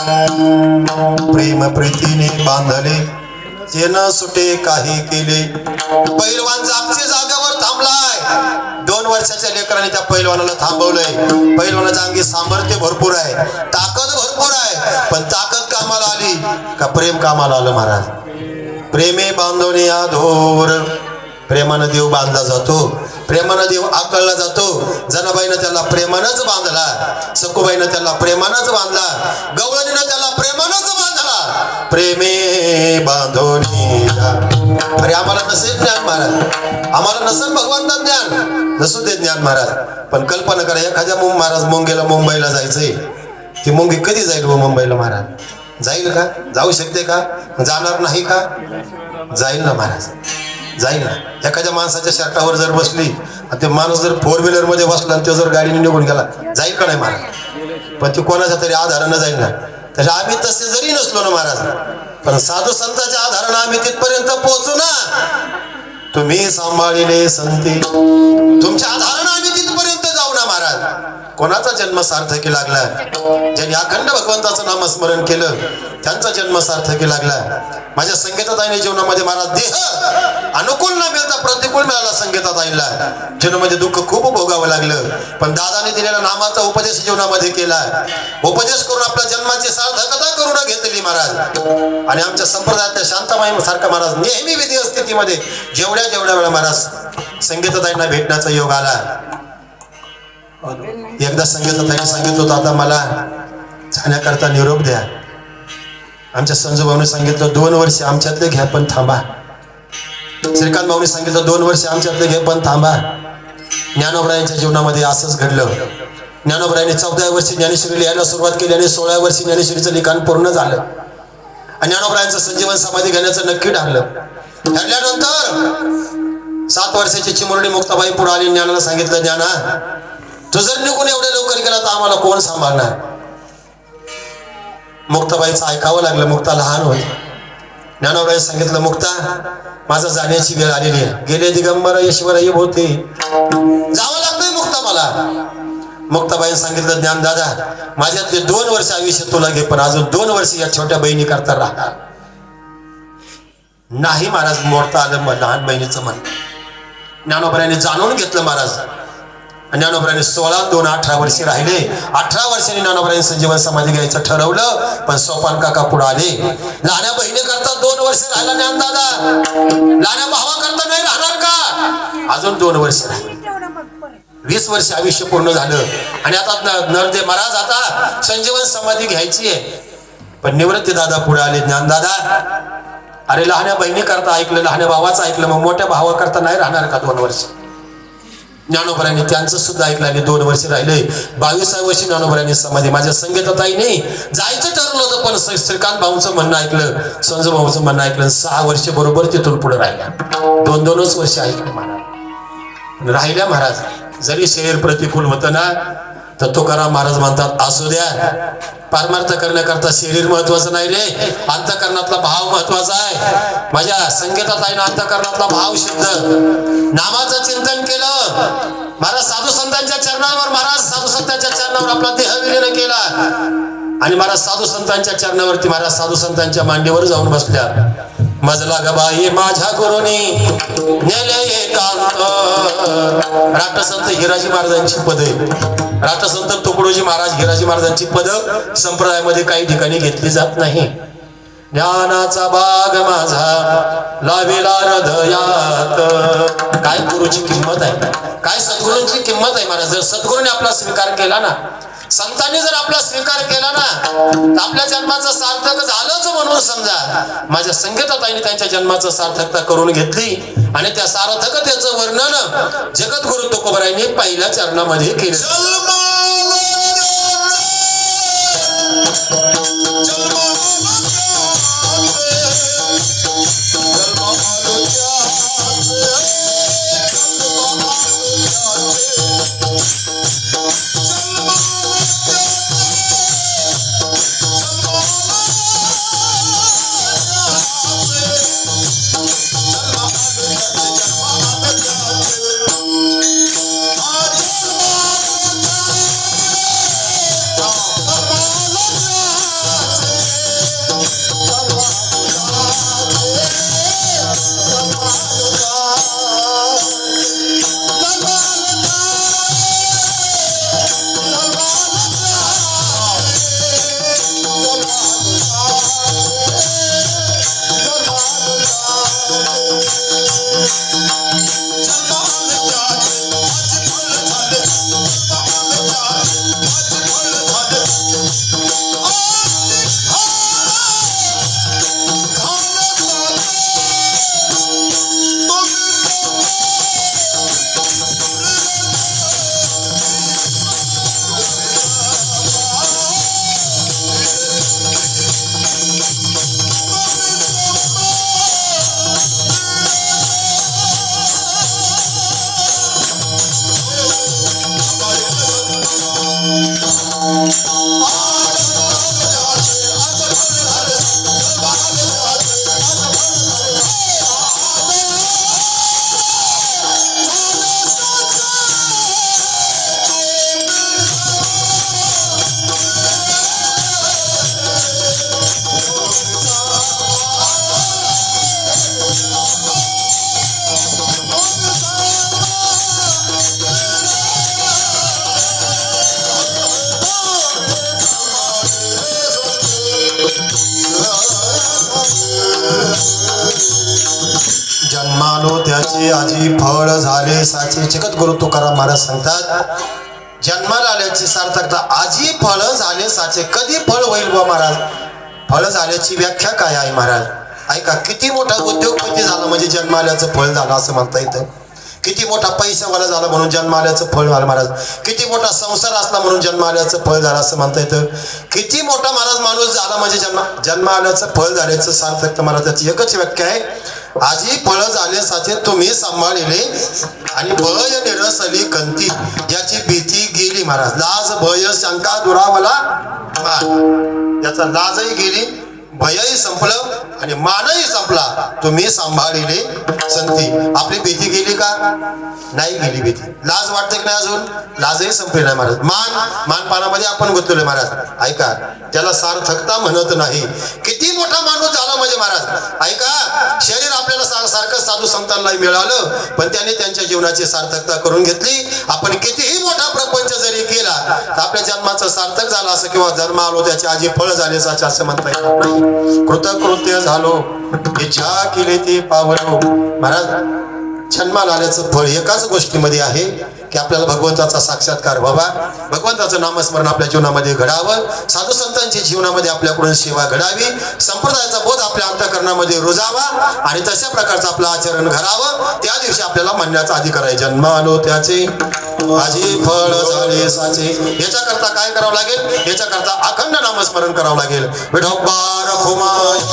प्रेम प्रीतीने बांधले ते न सुटे काही केले. पैलवान जागच्या जागेवर थांबलाय. 2 वर्षाच्या लेकरांनी त्या पैलवानाला थांबवलंय. पैलवानाच्या अंगी सामर्थ्य भरपूर आहे, ताकद भरपूर आहे, पण ताकद कामाला आली का प्रेम कामाला आलं महाराज. प्रेमे बांधवणे आधोर. प्रेमानं देव बांधला जातो, प्रेमानं देव आकळला जातो. जनाबाईनं त्याला प्रेमानंच बांधला, सखूबाईनं त्याला प्रेमानंच बांधला, गवळणीनं त्याला प्रेमानंच बांधला. प्रेमे बांधवणी. अरे आम्हाला नसेल ज्ञान महाराज, आम्हाला नसेल भगवंता ज्ञान, नसू दे ज्ञान महाराज, पण कल्पना करा एखाद्या महाराज मुंगेला मुंबईला जायचंय, ती मुंगी कधी जाईल व मुंबईला महाराज? जाईल का? जाऊ शकते का? जाणार नाही का? जाईल ना महाराज, जाईल ना. एखाद्या माणसाच्या शर्टावर जर बसली आणि ते माणूस जर 4 व्हीलर मध्ये बसला आणि तो जर गाडीने निघून गेला, जाईल का नाही महाराज? पण ती कोणाच्या तरी आधारानं जाईल ना. तसे आम्ही तसे जरी नसलो ना महाराज, पण साधू संतांच्या आधारानं आम्ही तिथपर्यंत पोहोचू ना. तुम्ही सांभाळिले संती, तुमच्या आधारानं आम्ही तिथपर्यंत जाऊ ना महाराज. कोणाचा जन्म सार्थकी लागला? ज्यांनी अखंड भगवंताचं नामस्मरण केलं त्यांचा जन्म सार्थकी लागला. माझ्या संगीताताईने जीवनामध्ये महाराज देह अनुकूल न मिळता प्रतिकूल मिळाला. संगीताताईला जीवनामध्ये दुःख खूप भोगावं लागलं, पण दादाने दिलेला नामाचा उपदेश जीवनामध्ये केला. उपदेश करून आपल्या जन्माची सार्थकता करून घेतली महाराज. आणि आमच्या संप्रदायातल्या शांताबाई सारखा महाराज नेहमी विधी स्थितीमध्ये जेवढ्या वेळा महाराज संगीताताईंना भेटण्याचा योग आला. एकदा संगीताताईने सांगितलं होतं, आता मला जाण्याकरता निरोप द्या. आमच्या संजू भाऊने सांगितलं 2 वर्ष आमच्यातले घ्या पण थांबा. श्रीकांत भाऊने सांगितलं 2 वर्ष आमच्यातले घे पण थांबा. ज्ञानोबरायांच्या जीवनामध्ये असंच घडलं. ज्ञानोबरायांनी 14व्या वर्षी ज्ञानेश्वरी लिहायला सुरुवात केली आणि 16व्या वर्षी ज्ञानेश्वरीचं लिखाण पूर्ण झालं. आणि ज्ञानोबरायांचं संजीवन समाधी घेण्याचं नक्की ठरलं. ठरल्यानंतर 7 वर्षाची चिमुरडी मुक्ताबाई पुढे आली. ज्ञानाला सांगितलं, ज्ञाना तू जर निघून एवढ्या लवकर गेला तर आम्हाला कोण सांभाळणार? मुक्ताबाईचं ऐकावं लागलं. मुक्ता लहान होती. ज्ञानोबराय सांगितलं, मुक्ता माझा जाण्याची वेळ आलेली आहे. गेले दिगंबर ईश्वरही होते, जावं लागतंय मुक्ता मला. मुक्ताबाईने सांगितलं, ज्ञान दादा माझ्यातले 2 वर्ष आयुष्य तुला घे, पण अजून 2 वर्ष या छोट्या बहिणी करता राहणार नाही. महाराज मोडता आलं लहान बहिणीचं मन. ज्ञानोबरायने जाणून घेतलं महाराज. ज्ञानोबरायने 16, 2, 18 वर्षे राहिले. 18 वर्षांनी ज्ञानोबरायने संजीवन समाधी घ्यायचं ठरवलं, पण सोपान काका पुढे आले. लहान्या बहिणी करता 2 वर्ष राहिला ज्ञान दादा, लहान्या भावा करता नाही राहणार का? अजून 2 वर्ष राहिले. 20 वर्ष आयुष्य पूर्ण झालं. आणि आता नरदे महाराज आता संजीवन समाधी घ्यायची आहे, पण निवृत्ती दादा पुढे आले. ज्ञान दादा अरे लहान्या बहिणी करता ऐकलं, लहान्या भावाचं ऐकलं, मग मोठ्या भावा करता नाही राहणार का 2 वर्ष? ज्ञानोबरायांनी त्यांचं सुद्धा ऐकलं आणि 2 वर्ष राहिले. 22व्या वर्षी ज्ञानोबरायांनी समाधी. माझ्या संगीताताईने जायचं ठरलं होतं, पण श्रीकांत भाऊंचं म्हणणं ऐकलं, संजू भाऊचं म्हणणं ऐकलं. 6 वर्ष बरोबर तिथून पुढे राहिल्या. 2-2च वर्ष ऐकलं महाराज राहिल्या. महाराज जरी शरीर प्रतिकूल होतं ना, तर तुकाराम महाराज म्हणतात, असू द्या, पारमार्थ करण्याकरता शरीर महत्वाचं नाही रे, अंतःकरणातला भाव महत्वाचा आहे. माझ्या संगीताताईनं अंतःकरणातला भाव शुद्ध नामाचं चिंतन केलं. महाराज साधू संतांच्या चरणावर, महाराज साधू संतांच्या चरणावर आपला देह विलीन केला. आणि महाराज साधू संतांच्या चरणावरती, महाराज साधू संतांच्या मांडीवर जाऊन बसल्या. मजला गबाई माझ्या गुरुनी नेले एकांत. राष्ट्रसंत हिराजी महाराजांची पद आहे. राष्ट्रसंत तुकडोजी महाराज हिराजी महाराजांची पद संप्रदायामध्ये काही ठिकाणी घेतली जात नाही. ज्ञानाचा बाग माझा लावेला हृदयात. काय गुरुची किंमत आहे, काय सद्गुरूंची किंमत आहे महाराज. जर सद्गुरूने आपला स्वीकार केला ना, संतांनी जर आपला स्वीकार केला ना, तर आपल्या जन्माचं सार्थक झालंच म्हणून समजा. माझ्या संगीताताईने त्यांच्या जन्माचं सार्थकता करून घेतली आणि त्या सार्थकतेचं वर्णन जगद्गुरु तुकोबरायांनी पहिल्या चरणामध्ये केलं. जन्मालो त्याचे आजी फळ झाले साचे. जगत गुरु तुकाराम महाराज सांगतात, जन्माला आल्याची सार्थकता आजी फळ झाले साचे. कधी फळ होईल बुवा महाराज? फळ झाल्याची व्याख्या काय आहे महाराज? ऐका, किती मोठा उद्योगपती झाला म्हणजे जन्म आल्याचं फळ झालं असं म्हणता येतं. किती मोठा पैशावाला झाला म्हणून जन्म आल्याचं फळ झालं महाराज. किती मोठा संसार असला म्हणून जन्म आल्याचं फळ झालं असं म्हणता येतं. किती मोठा महाराज माणूस झाला म्हणजे जन्म आल्याचं फळ झाल्याचं सार्थकता महाराजाची एकच व्याख्या आहे, आजी फळ झाले साचे तुम्ही सांभाळले आणि भय निरसली कंती. याची भीती गेली महाराज. लाज भय शंका दुरावला मान. याचा लाजही गेली, भयही संपलं आणि मानही संपला. तुम्ही सांभाळले संती. आपली भीती गेली का? नाही गेली भीती. लाज वाटते की नाही? अजून लाजही संपली नाही महाराज. मानपानामध्ये आपण गुंतवले महाराज. ऐका, त्याला सार्थकता म्हणत नाही. किती मोठा माणूस झाला म्हणजे महाराज. ऐका, शरीर आपल्याला सारखं साधू संतांना मिळालं पण त्यांनी त्यांच्या जीवनाची सार्थकता करून घेतली. आपण कितीही मोठा प्रपंच जरी केला तर आपल्या जन्माचं सार्थक झालं असं किंवा जन्म आलो त्याची आजी फळ झाले साचे असं म्हणता येणार नाही. कृतकृत्य झालो इच्छा केली ती पावलो. महाराज, जन्माला आल्याचं फळ एकाच गोष्टीमध्ये आहे की आपल्याला भगवंताचा साक्षात्कार व्हावा, भगवंताचं नामस्मरण आपल्या जीवनामध्ये घडावं, साधू संतांच्या जीवनामध्ये आपल्याकडून सेवा घडावी, संप्रदायाचा बोध आपल्या अंतःकरणामध्ये रुजावा आणि तशा प्रकारचं आपलं आचरण घडावं. त्या दिवशी आपल्याला म्हणण्याचा अधिकार आहे, जन्म आलो त्याचे आजी फळ झाले साचे. याच्याकरता काय करावं लागेल? याच्याकरता अखंड नामस्मरण करावं लागेल. विठोबा रखुमाई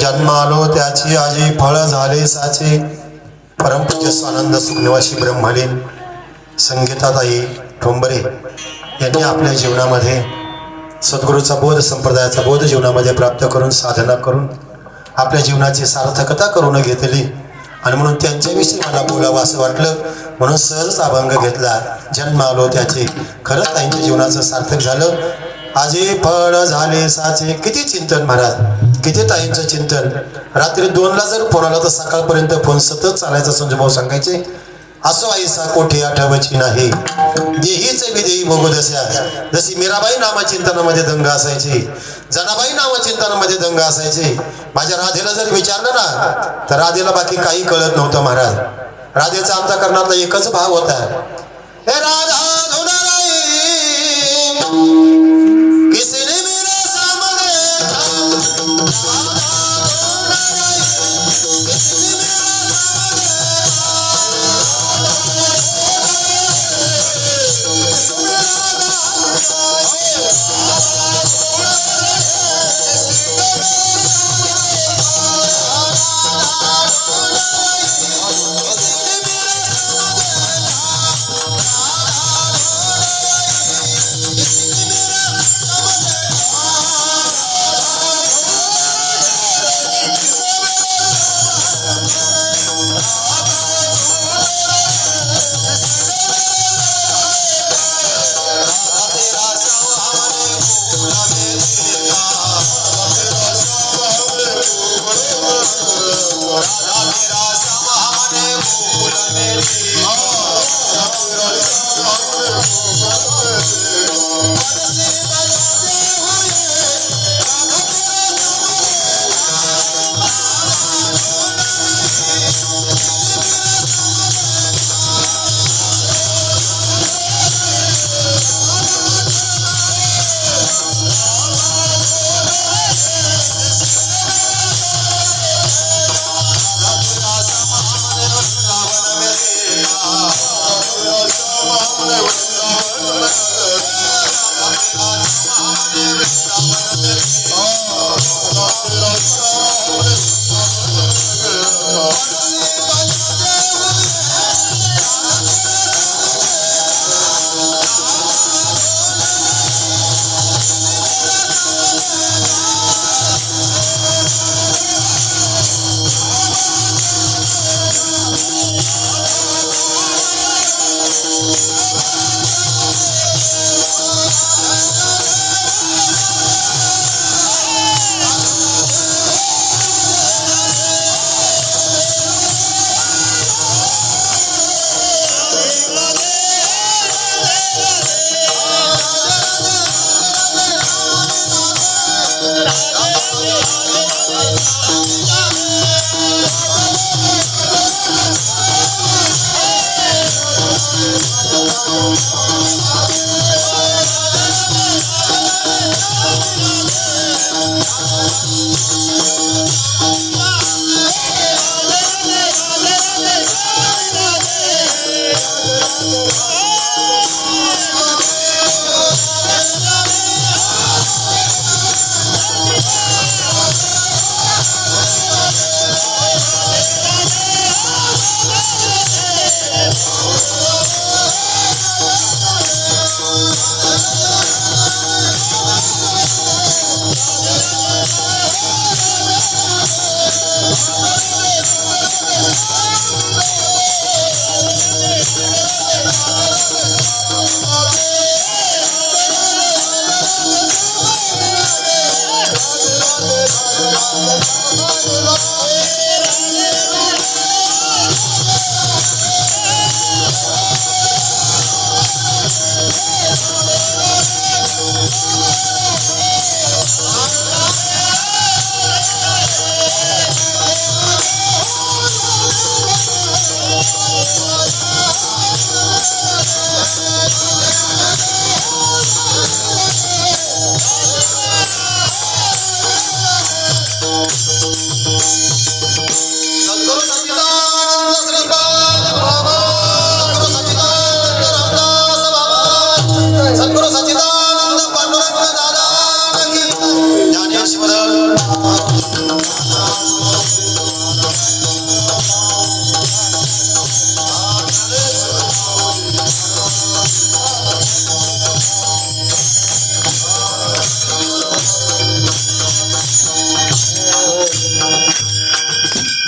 जन्मालो त्याची आजी फळ झाले साचे. परमपूज्य स्वानंद सुखनिवासी ब्रह्मलीन संगीताताई ठोंबरे यांनी आपल्या जीवनामध्ये सद्गुरूचा बोध, संप्रदायाचा बोध जीवनामध्ये प्राप्त करून साधना करून आपल्या जीवनाची सार्थकता करून घेतली आणि म्हणून त्यांच्याविषयी मला बोलावं असं वाटलं म्हणून सहज अभंग घेतला. जन्म आलो त्याचे. खरंच ताईंच्या जीवनाचं सार्थक झालं. आजी फळ झाले साचे. किती चिंतन महाराज, किती ताईंचं चिंतन. रात्री 2ला जर फोन आला तर सकाळपर्यंत फोन सतत चालायचा. संजय भाऊ सांगायचे, असो आईसा कोठे आठवची नाही देहीच विदेही भोगदस्या. जशी मीराबाई नामचिंतनामध्ये दंग असायची, जनाबाई नामचिंतनामध्ये दंग असायचे. माझ्या राधेला जर विचारलं ना तर राधेला बाकी काही कळत नव्हतं महाराज. राधेचा अंतःकरणातला एकच भाव होता, हे राधा धुनाराई किसने मेरा सामने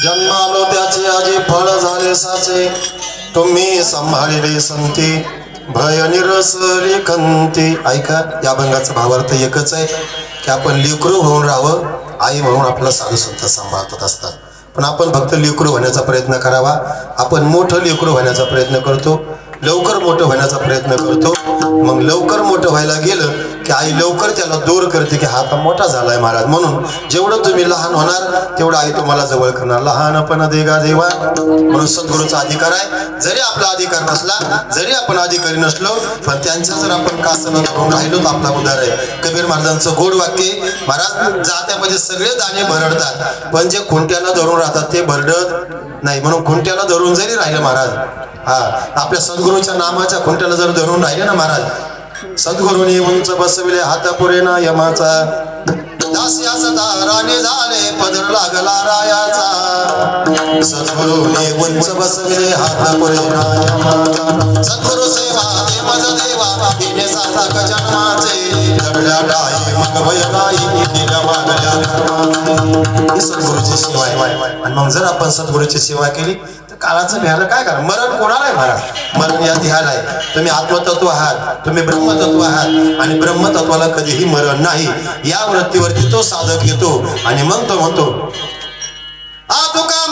जन्मालो त्याचे आजी फळ झाले साचे तुम्ही सांभाळिले संती भय निरसले खंती. ऐका, या अभंगाचा भावार्थ एकच आहे की आपण लेकरू होऊन राहावं. आई म्हणून आपल्याला साधू संत सांभाळत असतात, पण आपण फक्त लेकरू होण्याचा प्रयत्न करावा. आपण मोठं लेकरू होण्याचा प्रयत्न करतो, लवकर मोठं होण्याचा प्रयत्न करतो. मग लवकर मोठं व्हायला गेलं की आई लवकर त्याला दूर करते की हा आता मोठा झालाय महाराज. म्हणून जेवढं तुम्ही लहान होणार तेवढं आई तुम्हाला जवळ करणार. लहानपण देगा देवा म्हणून सद्गुरूचा अधिकार आहे. जरी आपला अधिकार नसला, जरी आपण अधिकारी नसलो, पण त्यांच्या जर आपण कासनं धरून राहिलो तर आपला उद्धार आहे. कबीर महाराजांचं गोड वाक्य, महाराज जात्यामध्ये सगळे दाणे भरडतात, पण जे खुंट्याला धरून राहतात ते भरडत नाही. म्हणून खुंट्याला धरून जरी राहिलं महाराज, हा आपल्या सद्गुरूच्या नामाच्या खुंट्याला जर धरून राहिले ना महाराज, सद्गुरूने उंच बसविले हात पुरे ना यमाचा, दास्याचा दाराने झाले पदर लागला रायाचा. सद्गुरूने उंच बसविले हात पुरे ना यमाचा, सद्गुरू सेवा दे मज देवा तिने सार्थक जन्माचे, जगल्या डाई मग भय नाही दिल्या मागल्या धर्माचे. ही सद्गुरूची सेवा आहे. आणि मग जर आपण सद्गुरूची सेवा केली तर काळाचं भ्यायला काय करा. मरण कोणाला आहे महाराज? मरण या ध्याला आहे. तुम्ही आत्मतत्व आहात, तुम्ही ब्रह्मतत्व आहात, आणि ब्रह्मतत्वाला कधीही मरण नाही. या वृत्तीवरती तो साधक येतो आणि मग तो म्हणतो आ तुका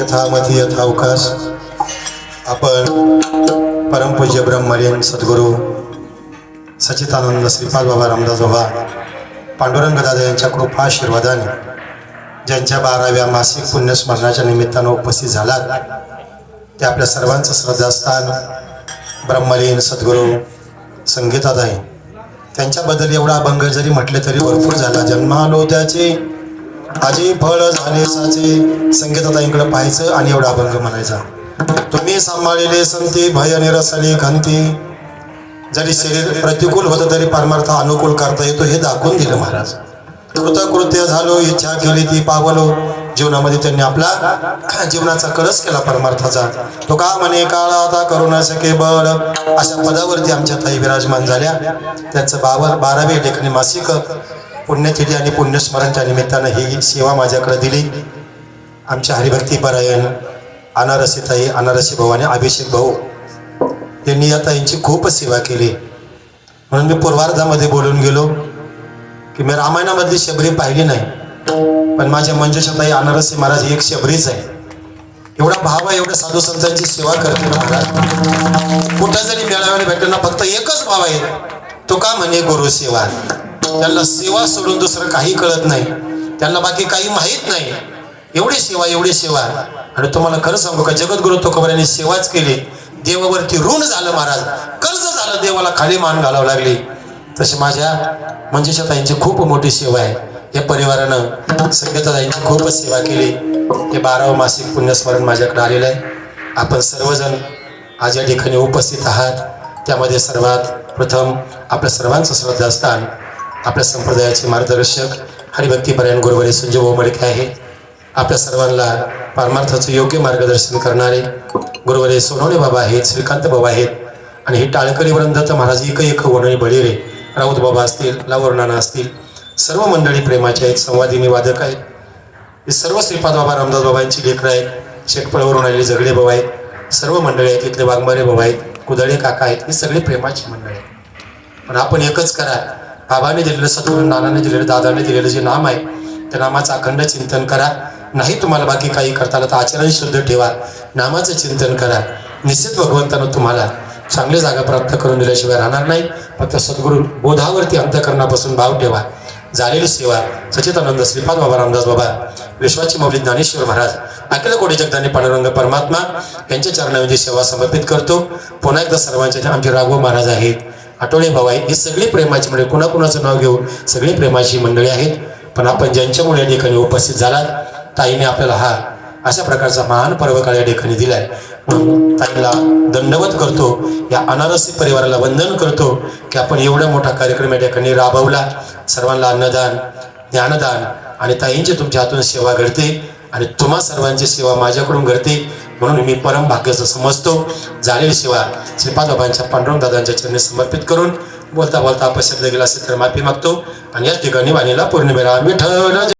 यथामती यथावकाश आपण परमपूज्य ब्रह्मलीन सद्गुरू सच्चिदानंद श्रीपाद बाबा रामदास बाबा पांडुरंग दादा यांच्या कृपा आशीर्वादाने ज्यांच्या 12व्या मासिक पुण्यस्मरणाच्या निमित्तानं उपस्थित झालात ते आपल्या सर्वांचं श्रद्धास्थान ब्रह्मलीन सद्गुरू संगीताताई त्यांच्याबद्दल एवढा अभंग जरी म्हटले तरी भरपूर झाला. जन्मालो त्याचे आजी फळ झाले साचे. संगीताताईंकडे पाहायचं आणि एवढा अभंग म्हणायचा. तुम्ही सांभाळलेले संती भय निरसली खंती. जरी शरीर प्रतिकूल होतं तरी परमार्थ अनुकूल करता येतो हे दाखवून दिलं महाराज. कृतकृत्य झालो इच्छा केली ती पावलो. जीवनामध्ये त्यांनी आपला जीवनाचा कळस केला परमार्थाचा. तो का म्हणे काळा आता करू न सके बळ. अशा पदावरती आमच्या ताई विराजमान झाल्या. त्यांचं 12वे लेखनी मासिक पुण्यतिथी आणि पुण्यस्मरणच्या निमित्तानं ही सेवा माझ्याकडे दिली. आमच्या हरिभक्ती परायण अनारसीताई अनारसी भाऊ आणि अभिषेक भाऊ यांनी या ताईंची खूप सेवा केली. म्हणून मी पूर्वार्धामध्ये बोलून गेलो की मी रामायणामधली शबरी पाहिली नाही, पण माझ्या मंजुषाताई अनारसी महाराज एक शबरीच आहे. एवढा भाव आहे, एवढ्या साधू संतांची सेवा करते ना महाराज. कुठं जरी मेळाव्याला भेटताना फक्त एकच भाव आहे, तो का म्हणे गुरु सेवा. त्यांना सेवा सोडून दुसरं काही कळत नाही, त्यांना बाकी काही माहीत नाही. एवढी सेवा एवढी सेवा. आणि तुम्हाला खरं सांगू का जगद्गुरु तुकोबारायांनी सेवाच केली, देवावरती ऋण झालं महाराज, कर्ज झालं, देवाला खाली मान घालावं लागली. तसे माझ्या मंजुषाताईंची खूप मोठी सेवा आहे. या परिवारानं संगीताताईंची खूप सेवा केली. हे 12वं मासिक पुण्यस्मरण माझ्याकडे आलेलं आहे. आपण सर्वजण आज या ठिकाणी उपस्थित आहात. त्यामध्ये सर्वात प्रथम आपल्या सर्वांचं श्रद्धास्थान आपल्या संप्रदायाचे मार्गदर्शक हरिभक्तीपरायण गुरुवारी संजय भाऊ मडके आहे. आपल्या सर्वांना परमार्थाचं योग्य मार्गदर्शन करणारे गुरुवारी सोनवणे बाबा आहेत, श्रीकांत बाबा आहेत. आणि हे टाळकरी वृंद तर महाराज एक वणळी बळीरे राऊत बाबा असतील, लावर नाना असतील, सर्व मंडळी प्रेमाचे आहेत, संवादिनी वादक आहेत. हे सर्व श्रीपाद बाबा रामदास बाबांची लेकरं आहेत. शेटपळवरून आलेले झगडे बाबा आहेत, सर्व मंडळी आहेत. इथले वाघमारे बाबा आहेत, कुदळे काका आहेत. ही सगळी प्रेमाची मंडळी आहेत. पण आपण एकच करा, बाबाने दिलेलं सद्गुरू नानाने दिलेलं दादाने दिलेलं जे नाम आहे त्या नामाचं अखंड चिंतन करा. नाही तुम्हाला बाकी काही करता आलं तर आचरण शुद्ध ठेवा, नामाचं चिंतन करा. निश्चित भगवंतानं तुम्हाला चांगली जागा प्राप्त करून दिल्याशिवाय राहणार नाही. फक्त सद्गुरू बोधावरती अंतःकरणापासून भाव ठेवा. झालेली सेवा सच्चिदानंद श्रीपाद बाबा रामदास बाबा, विश्वाची मौली ज्ञानेश्वर महाराज, अखिल कोटी जगदानी पांडुरंग परमात्मा यांच्या चरणामध्ये सेवा समर्पित करतो. पुन्हा एकदा सर्वांच्या आमचे राघव महाराज आहेत, आठवले भाऊ आहेत. ही सगळी प्रेमाची मंडळी, कुणाकुणाचं नाव घेऊ, सगळी प्रेमाची मंडळी आहेत. पण आपण ज्यांच्यामुळे या ठिकाणी उपस्थित झालात, ताईने आपल्याला हा अशा प्रकारचा महान पर्वकाळ या ठिकाणी दिलाय. म्हणून ताईला दंडवत करतो. या अनारसी परिवाराला वंदन करतो की आपण एवढा मोठा कार्यक्रम या ठिकाणी राबवला. सर्वांना अन्नदान ज्ञानदान आणि ताईंची तुमच्या हातून सेवा घडते आणि तुम्हा सर्वांची सेवा माझ्याकडून घडते. म्हणून मी परम भाग्याचं समजतो. झालेली सेवा श्रीपाद बाबांच्या पांडुरंग दादांच्या चरणी समर्पित करून बोलता बोलता अपशब्द गेला असेल तर माफी मागतो. आणि याच ठिकाणी वाणीला पौर्णिमेला विठ्ठल